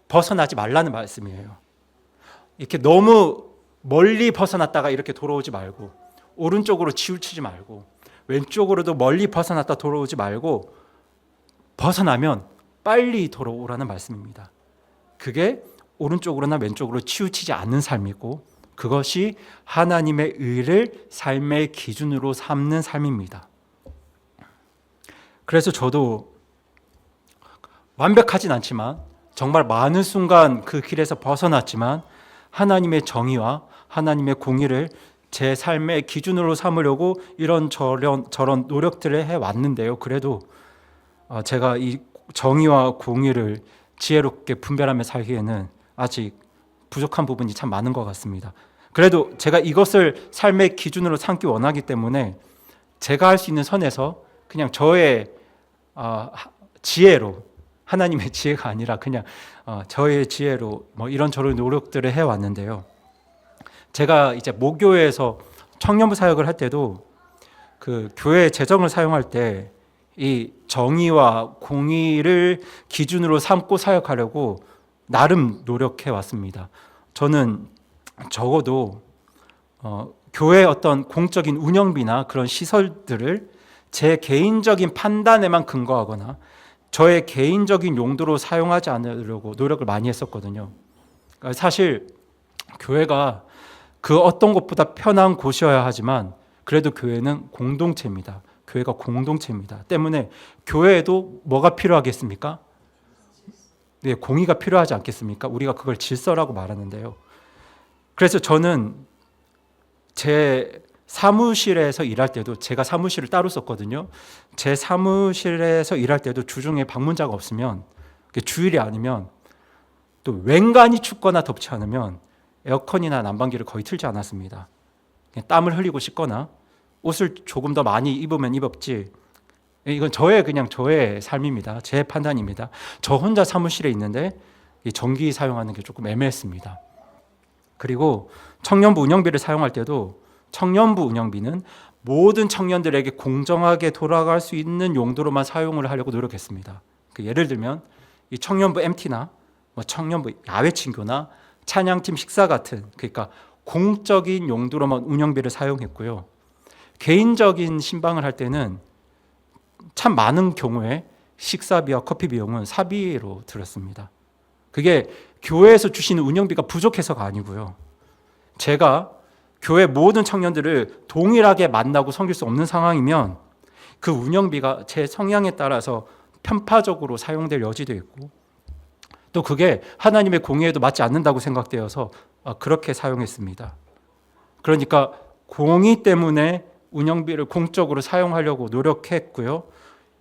[SPEAKER 1] 벗어나지 말라는 말씀이에요. 이렇게 너무 멀리 벗어났다가 이렇게 돌아오지 말고, 오른쪽으로 치우치지 말고, 왼쪽으로도 멀리 벗어났다 돌아오지 말고, 벗어나면 빨리 돌아오라는 말씀입니다. 그게 오른쪽으로나 왼쪽으로 치우치지 않는 삶이고, 그것이 하나님의 의를 삶의 기준으로 삼는 삶입니다. 그래서 저도 완벽하진 않지만 정말 많은 순간 그 길에서 벗어났지만 하나님의 정의와 하나님의 공의를 제 삶의 기준으로 삼으려고 이런저런 노력들을 해왔는데요. 그래도 제가 이 정의와 공의를 지혜롭게 분별하며 살기에는 아직 부족한 부분이 참 많은 것 같습니다. 그래도 제가 이것을 삶의 기준으로 삼기 원하기 때문에 제가 할 수 있는 선에서 그냥 저의 지혜로, 하나님의 지혜가 아니라 그냥 저의 지혜로 이런저런 노력들을 해왔는데요. 제가 이제 모교회에서 청년부 사역을 할 때도 그 교회 재정을 사용할 때 이 정의와 공의를 기준으로 삼고 사역하려고 나름 노력해 왔습니다. 저는 적어도 교회 어떤 공적인 운영비나 그런 시설들을 제 개인적인 판단에만 근거하거나 저의 개인적인 용도로 사용하지 않으려고 노력을 많이 했었거든요. 사실 교회가 그 어떤 것보다 편한 곳이어야 하지만 그래도 교회는 공동체입니다. 교회가 공동체입니다. 때문에 교회에도 뭐가 필요하겠습니까? 네, 공의가 필요하지 않겠습니까? 우리가 그걸 질서라고 말하는데요. 그래서 저는 제 사무실에서 일할 때도, 제가 사무실을 따로 썼거든요. 제 사무실에서 일할 때도 주중에 방문자가 없으면, 주일이 아니면, 또 웬간히 춥거나 덥지 않으면 에어컨이나 난방기를 거의 틀지 않았습니다. 그냥 땀을 흘리고 싶거나 옷을 조금 더 많이 입으면 입었지, 이건 그냥 저의 삶입니다. 제 판단입니다. 저 혼자 사무실에 있는데 전기 사용하는 게 조금 애매했습니다. 그리고 청년부 운영비를 사용할 때도 청년부 운영비는 모든 청년들에게 공정하게 돌아갈 수 있는 용도로만 사용을 하려고 노력했습니다. 예를 들면 이 청년부 MT나 청년부 야외 친교나 찬양팀 식사 같은, 그러니까 공적인 용도로만 운영비를 사용했고요. 개인적인 신방을 할 때는 참 많은 경우에 식사비와 커피 비용은 사비로 들었습니다. 그게 교회에서 주시는 운영비가 부족해서가 아니고요. 제가 교회 모든 청년들을 동일하게 만나고 섬길 수 없는 상황이면 그 운영비가 제 성향에 따라서 편파적으로 사용될 여지도 있고, 또 그게 하나님의 공의에도 맞지 않는다고 생각되어서 그렇게 사용했습니다. 그러니까 공의 때문에 운영비를 공적으로 사용하려고 노력했고요.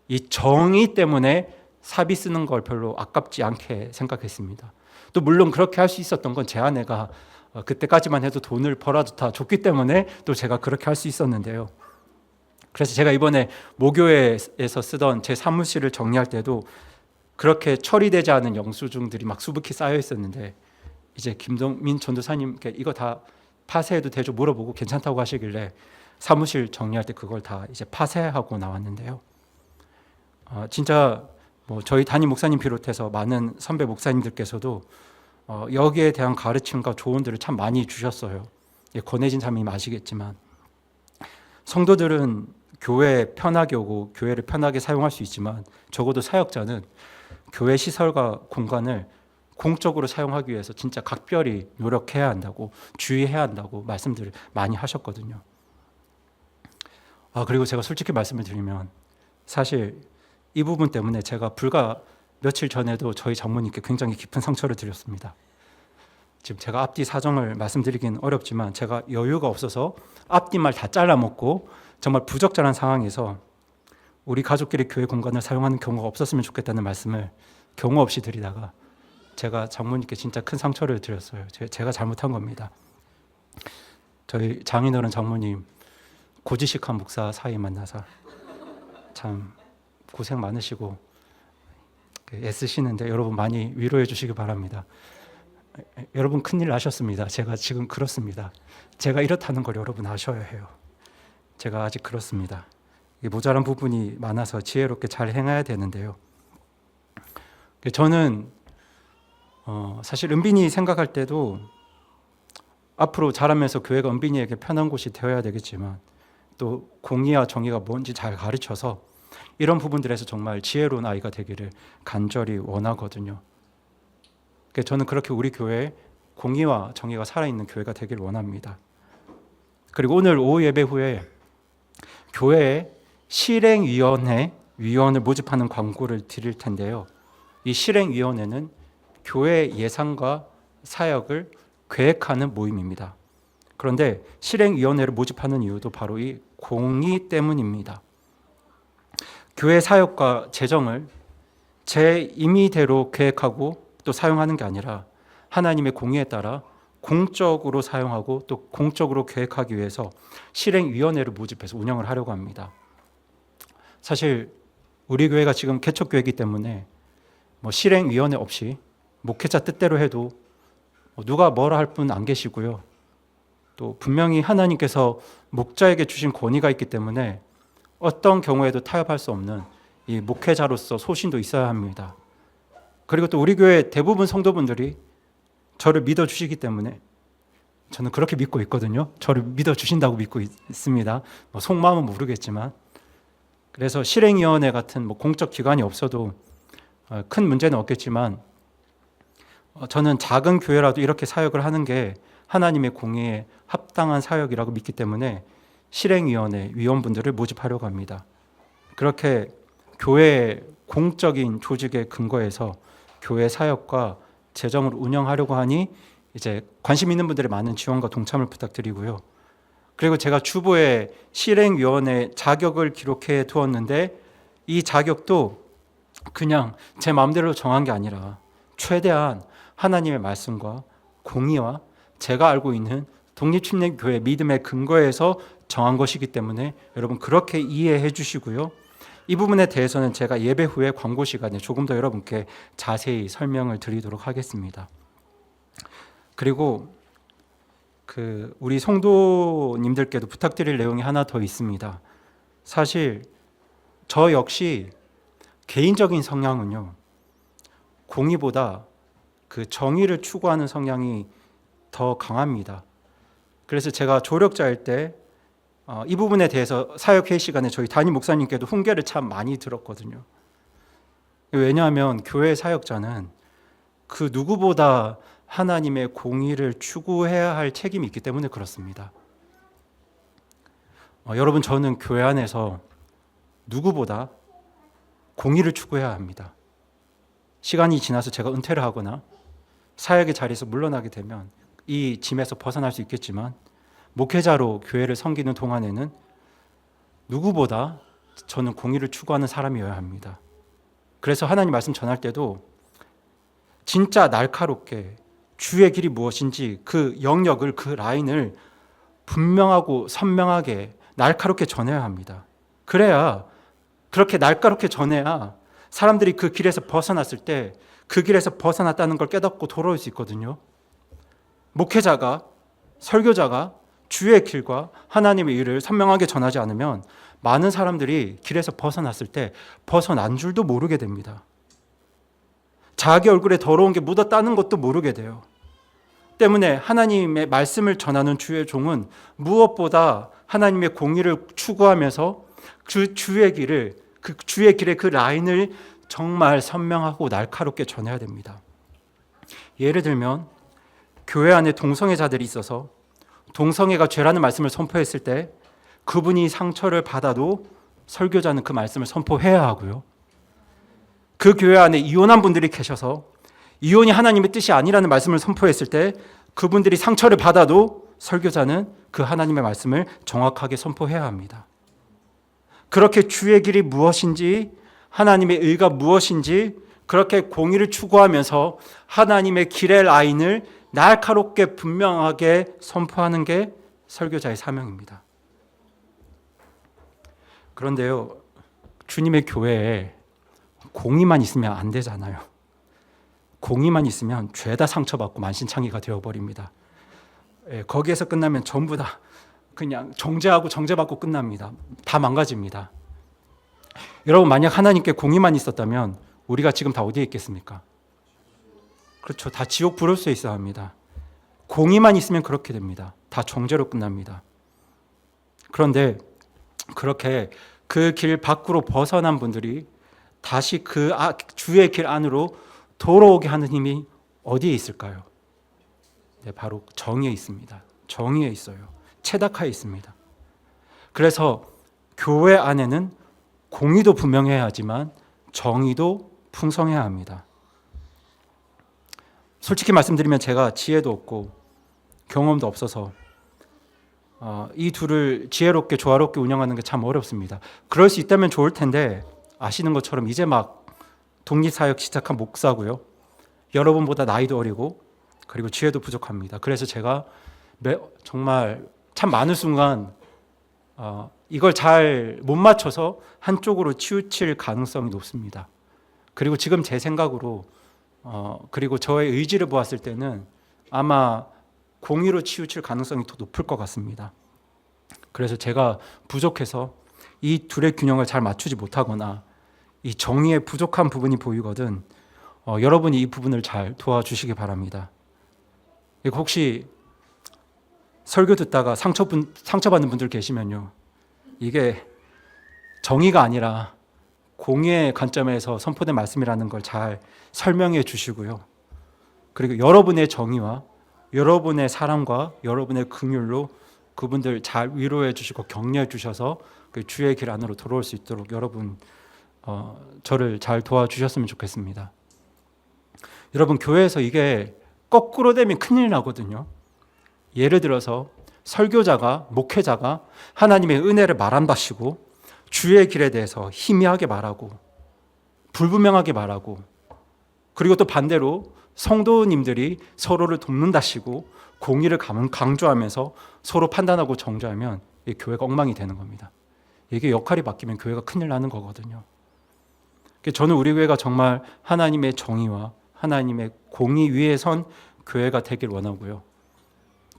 [SPEAKER 1] 이 정의 때문에 사비 쓰는 걸 별로 아깝지 않게 생각했습니다. 또 물론 그렇게 할 수 있었던 건 제 아내가 그때까지만 해도 돈을 벌어도 다 줬기 때문에 또 제가 그렇게 할 수 있었는데요. 그래서 제가 이번에 모교회에서 쓰던 제 사무실을 정리할 때도 그렇게 처리되지 않은 영수증들이 막 수북히 쌓여 있었는데, 이제 김동민 전도사님께 이거 다 파쇄해도 되죠 물어보고 괜찮다고 하시길래 사무실 정리할 때 그걸 다 이제 파쇄하고 나왔는데요. 진짜 저희 담임 목사님 비롯해서 많은 선배 목사님들께서도 여기에 대한 가르침과 조언들을 참 많이 주셨어요. 권혜진 사모님 아시겠지만, 성도들은 교회에 편하게 오고 교회를 편하게 사용할 수 있지만 적어도 사역자는 교회 시설과 공간을 공적으로 사용하기 위해서 진짜 각별히 노력해야 한다고, 주의해야 한다고 말씀들을 많이 하셨거든요. 그리고 제가 솔직히 말씀을 드리면 사실 이 부분 때문에 제가 불과 며칠 전에도 저희 장모님께 굉장히 깊은 상처를 드렸습니다. 지금 제가 앞뒤 사정을 말씀드리긴 어렵지만 제가 여유가 없어서 앞뒤말 다 잘라먹고 정말 부적절한 상황에서 우리 가족끼리 교회 공간을 사용하는 경우가 없었으면 좋겠다는 말씀을 경우 없이 드리다가 제가 장모님께 진짜 큰 상처를 드렸어요. 제가 잘못한 겁니다. 저희 장인어른 장모님 고지식한 목사 사이 만나서 참 고생 많으시고 애쓰시는데 여러분 많이 위로해 주시기 바랍니다. 여러분 큰일 나셨습니다. 제가 지금 그렇습니다. 제가 이렇다는 걸 여러분 아셔야 해요. 제가 아직 그렇습니다. 모자란 부분이 많아서 지혜롭게 잘 행해야 되는데요. 저는 사실 은빈이 생각할 때도 앞으로 자라면서 교회가 은빈이에게 편한 곳이 되어야 되겠지만 또 공의와 정의가 뭔지 잘 가르쳐서 이런 부분들에서 정말 지혜로운 아이가 되기를 간절히 원하거든요. 저는 그렇게 우리 교회에 공의와 정의가 살아있는 교회가 되길 원합니다. 그리고 오늘 오후 예배 후에 교회에 실행위원회 위원을 모집하는 광고를 드릴 텐데요. 이 실행위원회는 교회 예산과 사역을 계획하는 모임입니다. 그런데 실행위원회를 모집하는 이유도 바로 이 공의 때문입니다. 교회 사역과 재정을 제 임의대로 계획하고 또 사용하는 게 아니라 하나님의 공의에 따라 공적으로 사용하고 또 공적으로 계획하기 위해서 실행위원회를 모집해서 운영을 하려고 합니다. 사실 우리 교회가 지금 개척교회이기 때문에 실행위원회 없이 목회자 뜻대로 해도 누가 뭐라 할 분 안 계시고요. 또 분명히 하나님께서 목자에게 주신 권위가 있기 때문에 어떤 경우에도 타협할 수 없는 이 목회자로서 소신도 있어야 합니다. 그리고 또 우리 교회 대부분 성도분들이 저를 믿어주시기 때문에 저는 그렇게 믿고 있거든요. 저를 믿어주신다고 믿고 있습니다. 속마음은 모르겠지만 그래서 실행위원회 같은 공적 기관이 없어도 큰 문제는 없겠지만 저는 작은 교회라도 이렇게 사역을 하는 게 하나님의 공의에 합당한 사역이라고 믿기 때문에 실행위원회 위원분들을 모집하려고 합니다. 그렇게 교회의 공적인 조직의 근거에서 교회 사역과 재정을 운영하려고 하니 이제 관심 있는 분들의 많은 지원과 동참을 부탁드리고요. 그리고 제가 주보에 실행위원회 자격을 기록해 두었는데 이 자격도 그냥 제 마음대로 정한 게 아니라 최대한 하나님의 말씀과 공의와 제가 알고 있는 독립침례교회 믿음의 근거에서 정한 것이기 때문에 여러분 그렇게 이해해 주시고요. 이 부분에 대해서는 제가 예배 후에 광고 시간에 조금 더 여러분께 자세히 설명을 드리도록 하겠습니다. 그리고 우리 성도님들께도 부탁드릴 내용이 하나 더 있습니다. 사실 저 역시 개인적인 성향은요, 공의보다 정의를 추구하는 성향이 더 강합니다. 그래서 제가 조력자일 때 이 부분에 대해서 사역회의 시간에 저희 담임 목사님께도 훈계를 참 많이 들었거든요. 왜냐하면 교회 사역자는 그 누구보다 하나님의 공의를 추구해야 할 책임이 있기 때문에 그렇습니다. 여러분, 저는 교회 안에서 누구보다 공의를 추구해야 합니다. 시간이 지나서 제가 은퇴를 하거나 사역의 자리에서 물러나게 되면 이 짐에서 벗어날 수 있겠지만 목회자로 교회를 섬기는 동안에는 누구보다 저는 공의를 추구하는 사람이어야 합니다. 그래서 하나님 말씀 전할 때도 진짜 날카롭게 주의 길이 무엇인지 그 영역을, 그 라인을 분명하고 선명하게 날카롭게 전해야 합니다. 그렇게 날카롭게 전해야 사람들이 그 길에서 벗어났을 때 그 길에서 벗어났다는 걸 깨닫고 돌아올 수 있거든요. 목회자가, 설교자가 주의 길과 하나님의 일을 선명하게 전하지 않으면 많은 사람들이 길에서 벗어났을 때 벗어난 줄도 모르게 됩니다. 자기 얼굴에 더러운 게 묻었다는 것도 모르게 돼요. 때문에 하나님의 말씀을 전하는 주의 종은 무엇보다 하나님의 공의를 추구하면서 그 주의 길의 그 라인을 정말 선명하고 날카롭게 전해야 됩니다. 예를 들면 교회 안에 동성애자들이 있어서 동성애가 죄라는 말씀을 선포했을 때 그분이 상처를 받아도 설교자는 그 말씀을 선포해야 하고요. 그 교회 안에 이혼한 분들이 계셔서 이혼이 하나님의 뜻이 아니라는 말씀을 선포했을 때 그분들이 상처를 받아도 설교자는 그 하나님의 말씀을 정확하게 선포해야 합니다. 그렇게 주의 길이 무엇인지, 하나님의 의가 무엇인지 그렇게 공의를 추구하면서 하나님의 길의 라인을 날카롭게 분명하게 선포하는 게 설교자의 사명입니다. 그런데요, 주님의 교회에 공의만 있으면 안 되잖아요. 공의만 있으면 죄다 상처받고 만신창이가 되어버립니다. 거기에서 끝나면 전부 다 그냥 정죄하고 정죄받고 끝납니다. 다 망가집니다. 여러분, 만약 하나님께 공의만 있었다면 우리가 지금 다 어디에 있겠습니까? 그렇죠. 다 지옥 불을 수 있어야 합니다. 공의만 있으면 그렇게 됩니다. 다 정죄로 끝납니다. 그런데 그렇게 그 길 밖으로 벗어난 분들이 다시 그 주의 길 안으로 돌아오게 하는 힘이 어디에 있을까요? 네, 바로 정의에 있습니다. 정의에 있어요. 체다카에 있습니다. 그래서 교회 안에는 공의도 분명해야 하지만 정의도 풍성해야 합니다. 솔직히 말씀드리면 제가 지혜도 없고 경험도 없어서 이 둘을 지혜롭게 조화롭게 운영하는 게 참 어렵습니다. 그럴 수 있다면 좋을 텐데 아시는 것처럼 이제 막 독립사역 시작한 목사고요. 여러분보다 나이도 어리고 그리고 지혜도 부족합니다. 그래서 제가 정말 참 많은 순간 이걸 잘 못 맞춰서 한쪽으로 치우칠 가능성이 높습니다. 그리고 지금 제 생각으로 그리고 저의 의지를 보았을 때는 아마 공의로 치우칠 가능성이 더 높을 것 같습니다. 그래서 제가 부족해서 이 둘의 균형을 잘 맞추지 못하거나 이 정의에 부족한 부분이 보이거든 여러분이 이 부분을 잘 도와주시기 바랍니다. 혹시 설교 듣다가 상처받는 분들 계시면요, 이게 정의가 아니라 공의의 관점에서 선포된 말씀이라는 걸 잘 설명해 주시고요. 그리고 여러분의 정의와 여러분의 사랑과 여러분의 긍휼로 그분들 잘 위로해 주시고 격려해 주셔서 그 주의 길 안으로 돌아올 수 있도록 여러분 저를 잘 도와주셨으면 좋겠습니다. 여러분, 교회에서 이게 거꾸로 되면 큰일 나거든요. 예를 들어서 설교자가, 목회자가 하나님의 은혜를 말한다시고 주의 길에 대해서 희미하게 말하고 불분명하게 말하고, 그리고 또 반대로 성도님들이 서로를 돕는다시고 공의를 강조하면서 서로 판단하고 정죄하면 이 교회가 엉망이 되는 겁니다. 이게 역할이 바뀌면 교회가 큰일 나는 거거든요. 저는 우리 교회가 정말 하나님의 정의와 하나님의 공의 위에 선 교회가 되길 원하고요.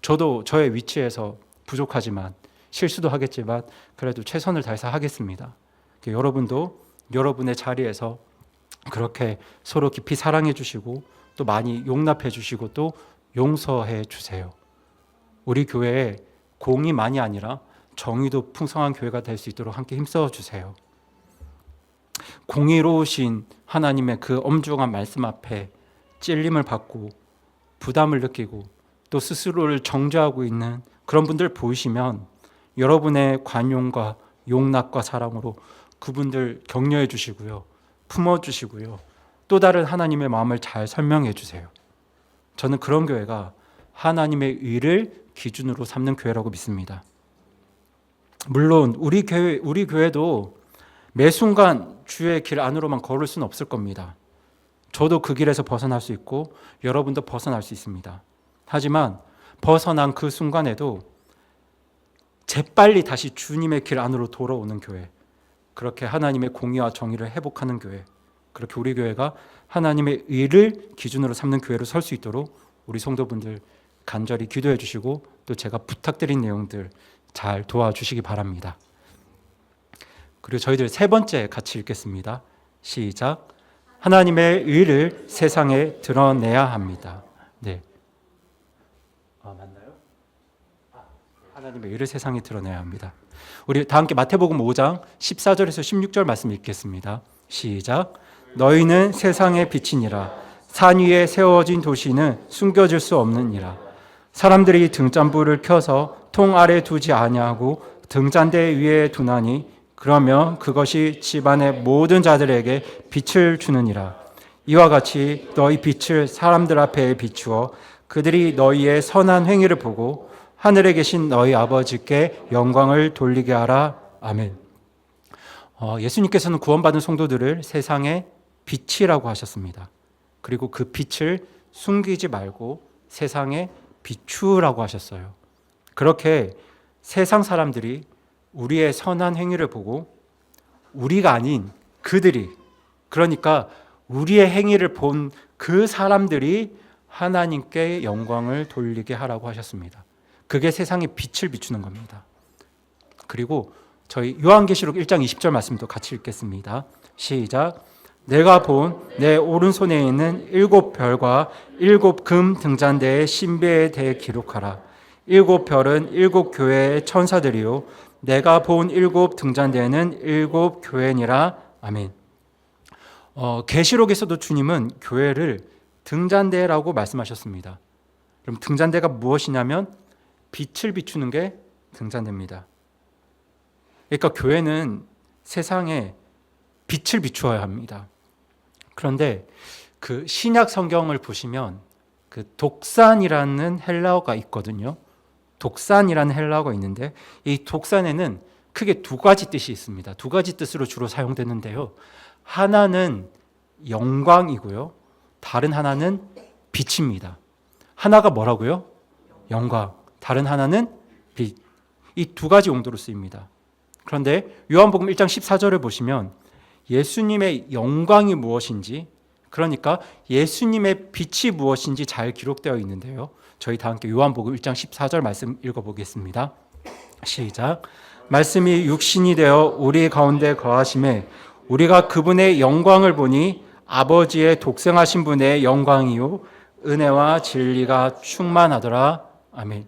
[SPEAKER 1] 저도 저의 위치에서 부족하지만 실수도 하겠지만 그래도 최선을 다해서 하겠습니다. 여러분도 여러분의 자리에서 그렇게 서로 깊이 사랑해 주시고 또 많이 용납해 주시고 또 용서해 주세요. 우리 교회에 공의만이 아니라 정의도 풍성한 교회가 될 수 있도록 함께 힘써 주세요. 공의로우신 하나님의 그 엄중한 말씀 앞에 찔림을 받고 부담을 느끼고 또 스스로를 정죄하고 있는 그런 분들 보이시면 여러분의 관용과 용납과 사랑으로 그분들 격려해 주시고요, 품어 주시고요, 또 다른 하나님의 마음을 잘 설명해 주세요. 저는 그런 교회가 하나님의 의를 기준으로 삼는 교회라고 믿습니다. 물론 우리 교회도 매 순간 주의 길 안으로만 걸을 수는 없을 겁니다. 저도 그 길에서 벗어날 수 있고 여러분도 벗어날 수 있습니다. 하지만 벗어난 그 순간에도 재빨리 다시 주님의 길 안으로 돌아오는 교회, 그렇게 하나님의 공의와 정의를 회복하는 교회, 그렇게 우리 교회가 하나님의 의를 기준으로 삼는 교회로 설 수 있도록 우리 성도분들 간절히 기도해 주시고 또 제가 부탁드린 내용들 잘 도와주시기 바랍니다. 그리고 저희들 세 번째 같이 읽겠습니다. 시작. 하나님의 의를 세상에 드러내야 합니다. 네. 맞나요? 하나님의 의를 세상에 드러내야 합니다. 우리 다 함께 마태복음 5장 14절에서 16절 말씀 읽겠습니다. 시작. 너희는 세상의 빛이니라. 산 위에 세워진 도시는 숨겨질 수 없느니라. 사람들이 등잔불을 켜서 통 아래 두지 아니하고 등잔대 위에 두나니 그러면 그것이 집안의 모든 자들에게 빛을 주느니라. 이와 같이 너희 빛을 사람들 앞에 비추어 그들이 너희의 선한 행위를 보고 하늘에 계신 너희 아버지께 영광을 돌리게 하라. 아멘. 예수님께서는 구원받은 성도들을 세상의 빛이라고 하셨습니다. 그리고 그 빛을 숨기지 말고 세상에 비추라고 하셨어요. 그렇게 세상 사람들이 우리의 선한 행위를 보고 우리가 아닌 그들이, 그러니까 우리의 행위를 본 그 사람들이 하나님께 영광을 돌리게 하라고 하셨습니다. 그게 세상에 빛을 비추는 겁니다. 그리고 저희 요한계시록 1장 20절 말씀도 같이 읽겠습니다. 시작. 내가 본 내 오른손에 있는 7별과 7금 등잔대의 신비에 대해 기록하라. 7별은 7교회의 천사들이요 내가 본 7 등잔대는 7 교회니라. 아멘. 계시록에서도 주님은 교회를 등잔대라고 말씀하셨습니다. 그럼 등잔대가 무엇이냐면 빛을 비추는 게 등잔대입니다. 그러니까 교회는 세상에 빛을 비추어야 합니다. 그런데 그 신약 성경을 보시면 그 독산이라는 헬라어가 있거든요. 독산이라는 헬라어가 있는데 이 독산에는 크게 두 가지 뜻이 있습니다. 두 가지 뜻으로 주로 사용되는데요. 하나는 영광이고요. 다른 하나는 빛입니다. 하나가 뭐라고요? 영광. 다른 하나는 빛. 이 두 가지 용도로 쓰입니다. 그런데 요한복음 1장 14절을 보시면 예수님의 영광이 무엇인지, 그러니까 예수님의 빛이 무엇인지 잘 기록되어 있는데요. 저희 다 함께 요한복음 1장 14절 말씀 읽어보겠습니다. 시작. 말씀이 육신이 되어 우리 가운데 거하심에 우리가 그분의 영광을 보니 아버지의 독생하신 분의 영광이요 은혜와 진리가 충만하더라. 아멘.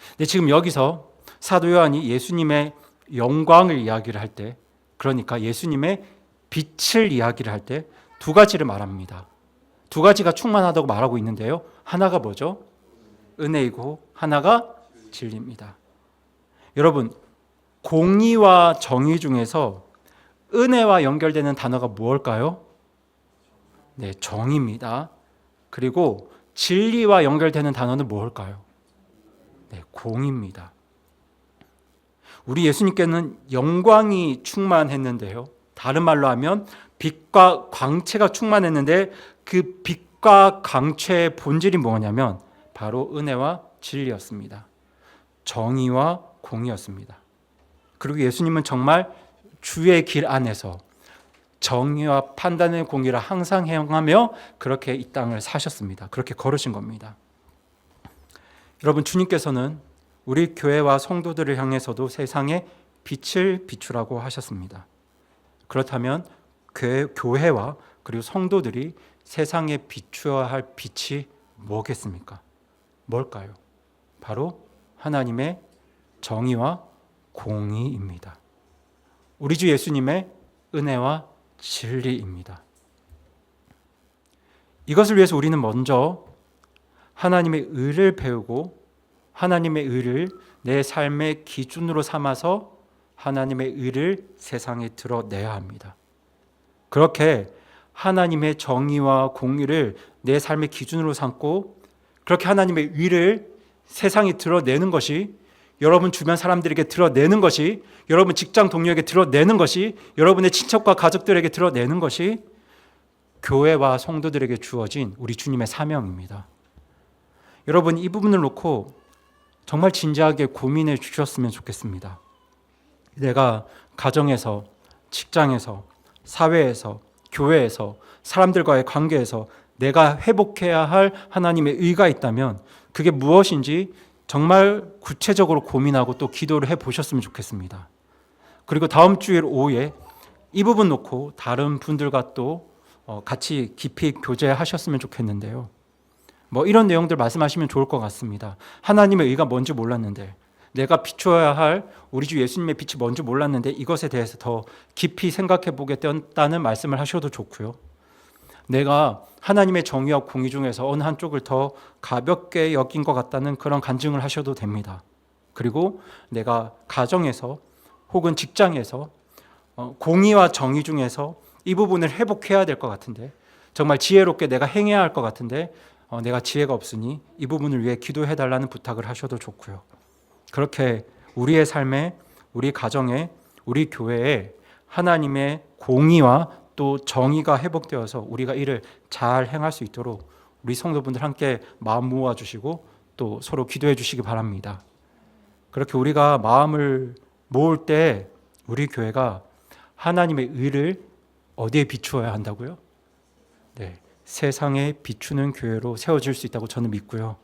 [SPEAKER 1] 근데 지금 여기서 사도 요한이 예수님의 영광을 이야기를 할 때, 그러니까 예수님의 빛을 이야기를 할 때 두 가지를 말합니다. 두 가지가 충만하다고 말하고 있는데요. 하나가 뭐죠? 은혜이고 하나가 진리입니다. 여러분, 공의와 정의 중에서 은혜와 연결되는 단어가 무엇일까요? 네, 정의입니다. 그리고 진리와 연결되는 단어는 무엇일까요? 네, 공의입니다. 우리 예수님께는 영광이 충만했는데요. 다른 말로 하면 빛과 광채가 충만했는데 그 빛과 광채의 본질이 뭐냐면 바로 은혜와 진리였습니다. 정의와 공의였습니다. 그리고 예수님은 정말 주의 길 안에서 정의와 판단의 공의를 항상 행하며 그렇게 이 땅을 사셨습니다. 그렇게 걸으신 겁니다. 여러분, 주님께서는 우리 교회와 성도들을 향해서도 세상에 빛을 비추라고 하셨습니다. 그렇다면 교회와 그리고 성도들이 세상에 비추어야 할 빛이 뭐겠습니까? 뭘까요? 바로 하나님의 정의와 공의입니다. 우리 주 예수님의 은혜와 진리입니다. 이것을 위해서 우리는 먼저 하나님의 의를 배우고 하나님의 의를 내 삶의 기준으로 삼아서 하나님의 의를 세상에 드러내야 합니다. 그렇게 하나님의 정의와 공의를 내 삶의 기준으로 삼고 그렇게 하나님의 의를 세상에 드러내는 것이, 여러분 주변 사람들에게 드러내는 것이, 여러분 직장 동료에게 드러내는 것이, 여러분의 친척과 가족들에게 드러내는 것이 교회와 성도들에게 주어진 우리 주님의 사명입니다. 여러분, 이 부분을 놓고 정말 진지하게 고민해 주셨으면 좋겠습니다. 내가 가정에서, 직장에서, 사회에서, 교회에서, 사람들과의 관계에서 내가 회복해야 할 하나님의 의가 있다면 그게 무엇인지 정말 구체적으로 고민하고 또 기도를 해보셨으면 좋겠습니다. 그리고 다음 주일 오후에 이 부분 놓고 다른 분들과 또 같이 깊이 교제하셨으면 좋겠는데요. 이런 내용들 말씀하시면 좋을 것 같습니다. 하나님의 의가 뭔지 몰랐는데, 내가 비추어야 할 우리 주 예수님의 빛이 뭔지 몰랐는데 이것에 대해서 더 깊이 생각해 보겠다는 말씀을 하셔도 좋고요. 내가 하나님의 정의와 공의 중에서 어느 한쪽을 더 가볍게 여긴 것 같다는 그런 간증을 하셔도 됩니다. 그리고 내가 가정에서 혹은 직장에서 공의와 정의 중에서 이 부분을 회복해야 될 것 같은데, 정말 지혜롭게 내가 행해야 할 것 같은데 내가 지혜가 없으니 이 부분을 위해 기도해달라는 부탁을 하셔도 좋고요. 그렇게 우리의 삶에, 우리 가정에, 우리 교회에 하나님의 공의와 또 정의가 회복되어서 우리가 이를 잘 행할 수 있도록 우리 성도분들 함께 마음 모아주시고 또 서로 기도해 주시기 바랍니다. 그렇게 우리가 마음을 모을 때 우리 교회가 하나님의 의를 어디에 비추어야 한다고요? 네, 세상에 비추는 교회로 세워질 수 있다고 저는 믿고요.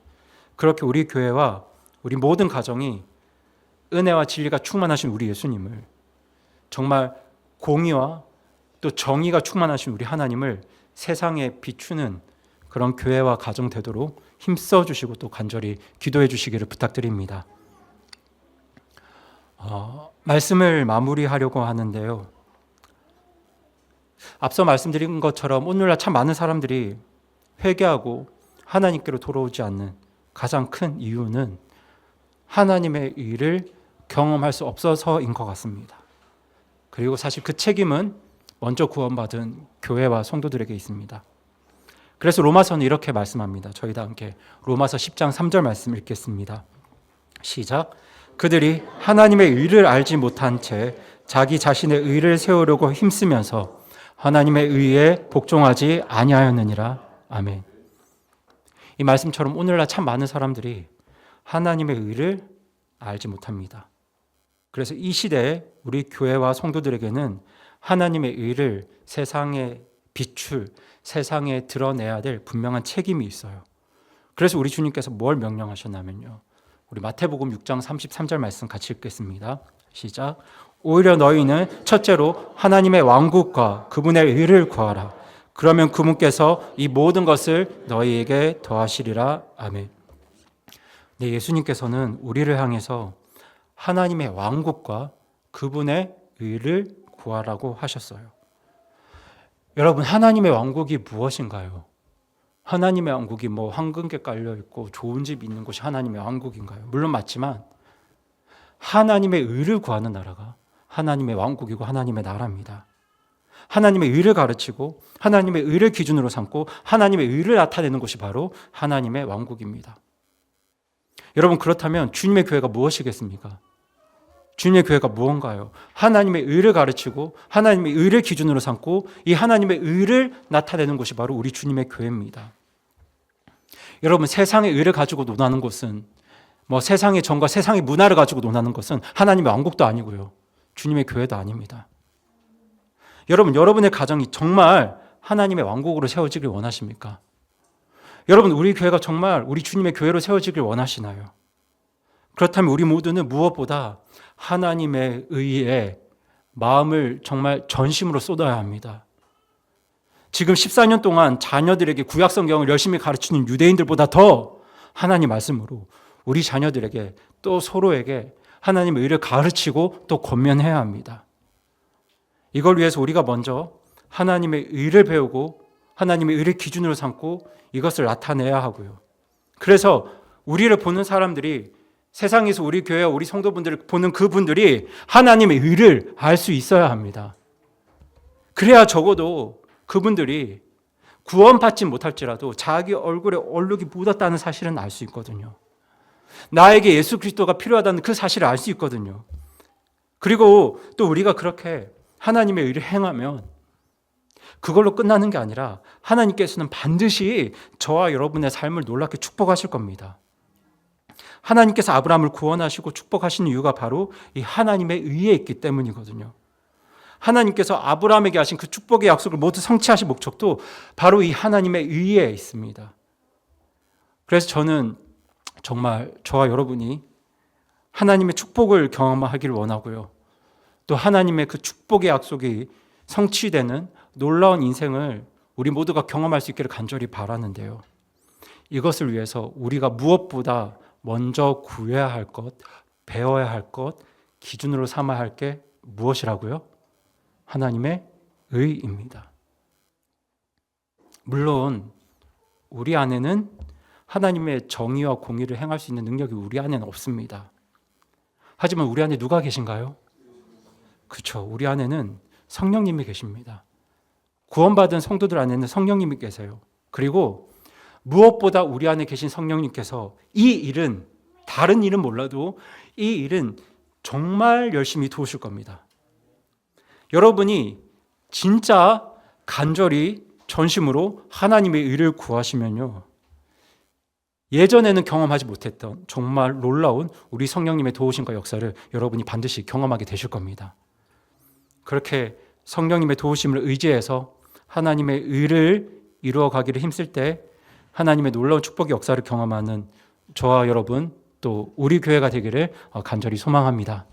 [SPEAKER 1] 그렇게 우리 교회와 우리 모든 가정이 은혜와 진리가 충만하신 우리 예수님을, 정말 공의와 또 정의가 충만하신 우리 하나님을 세상에 비추는 그런 교회와 가정 되도록 힘써 주시고 또 간절히 기도해 주시기를 부탁드립니다. 말씀을 마무리하려고 하는데요. 앞서 말씀드린 것처럼 오늘날 참 많은 사람들이 회개하고 하나님께로 돌아오지 않는 가장 큰 이유는 하나님의 의를 경험할 수 없어서인 것 같습니다. 그리고 사실 그 책임은 먼저 구원받은 교회와 성도들에게 있습니다. 그래서 로마서는 이렇게 말씀합니다. 저희 다 함께 로마서 10장 3절 말씀 읽겠습니다. 시작. 그들이 하나님의 의를 알지 못한 채 자기 자신의 의를 세우려고 힘쓰면서 하나님의 의에 복종하지 아니하였느니라. 아멘. 이 말씀처럼 오늘날 참 많은 사람들이 하나님의 의를 알지 못합니다. 그래서 이 시대에 우리 교회와 성도들에게는 하나님의 의를 세상에 비출, 세상에 드러내야 될 분명한 책임이 있어요. 그래서 우리 주님께서 뭘 명령하셨냐면요. 우리 마태복음 6장 33절 말씀 같이 읽겠습니다. 시작. 오히려 너희는 첫째로 하나님의 왕국과 그분의 의를 구하라. 그러면 그분께서 이 모든 것을 너희에게 더하시리라. 아멘. 네, 예수님께서는 우리를 향해서 하나님의 왕국과 그분의 의를 구하라고 하셨어요. 여러분, 하나님의 왕국이 무엇인가요? 하나님의 왕국이 뭐 황금계 깔려 있고 좋은 집 있는 곳이 하나님의 왕국인가요? 물론 맞지만 하나님의 의를 구하는 나라가 하나님의 왕국이고 하나님의 나라입니다. 하나님의 의를 가르치고 하나님의 의를 기준으로 삼고 하나님의 의를 나타내는 것이 바로 하나님의 왕국입니다. 여러분, 그렇다면 주님의 교회가 무엇이겠습니까? 주님의 교회가 무언가요? 하나님의 의를 가르치고 하나님의 의를 기준으로 삼고 이 하나님의 의를 나타내는 것이 바로 우리 주님의 교회입니다. 여러분, 세상의 의를 가지고 논하는 것은 세상의 정과 세상의 문화를 가지고 논하는 것은 하나님의 왕국도 아니고요. 주님의 교회도 아닙니다. 여러분, 여러분의 가정이 정말 하나님의 왕국으로 세워지길 원하십니까? 여러분, 우리 교회가 정말 우리 주님의 교회로 세워지길 원하시나요? 그렇다면 우리 모두는 무엇보다 하나님의 의에 마음을 정말 전심으로 쏟아야 합니다. 지금 14년 동안 자녀들에게 구약 성경을 열심히 가르치는 유대인들보다 더 하나님 말씀으로 우리 자녀들에게 또 서로에게 하나님의 의를 가르치고 또 권면해야 합니다. 이걸 위해서 우리가 먼저 하나님의 의를 배우고 하나님의 의를 기준으로 삼고 이것을 나타내야 하고요. 그래서 우리를 보는 사람들이, 세상에서 우리 교회와 우리 성도분들을 보는 그분들이 하나님의 의를 알 수 있어야 합니다. 그래야 적어도 그분들이 구원받지 못할지라도 자기 얼굴에 얼룩이 묻었다는 사실은 알 수 있거든요. 나에게 예수 그리스도가 필요하다는 그 사실을 알 수 있거든요. 그리고 또 우리가 그렇게 하나님의 의를 행하면 그걸로 끝나는 게 아니라 하나님께서는 반드시 저와 여러분의 삶을 놀랍게 축복하실 겁니다. 하나님께서 아브라함을 구원하시고 축복하신 이유가 바로 이 하나님의 의에 있기 때문이거든요. 하나님께서 아브라함에게 하신 그 축복의 약속을 모두 성취하신 목적도 바로 이 하나님의 의에 있습니다. 그래서 저는 정말 저와 여러분이 하나님의 축복을 경험하기를 원하고요. 또 하나님의 그 축복의 약속이 성취되는 놀라운 인생을 우리 모두가 경험할 수 있기를 간절히 바라는데요. 이것을 위해서 우리가 무엇보다 먼저 구해야 할 것, 배워야 할 것, 기준으로 삼아야 할 게 무엇이라고요? 하나님의 의입니다. 물론 우리 안에는 하나님의 정의와 공의를 행할 수 있는 능력이 우리 안에는 없습니다. 하지만 우리 안에 누가 계신가요? 그렇죠. 우리 안에는 성령님이 계십니다. 구원받은 성도들 안에는 성령님이 계세요. 그리고 무엇보다 우리 안에 계신 성령님께서 이 일은, 다른 일은 몰라도 이 일은 정말 열심히 도우실 겁니다. 여러분이 진짜 간절히 전심으로 하나님의 의를 구하시면요, 예전에는 경험하지 못했던 정말 놀라운 우리 성령님의 도우심과 역사를 여러분이 반드시 경험하게 되실 겁니다. 그렇게 성령님의 도우심을 의지해서 하나님의 의를 이루어가기를 힘쓸 때 하나님의 놀라운 축복의 역사를 경험하는 저와 여러분, 또 우리 교회가 되기를 간절히 소망합니다.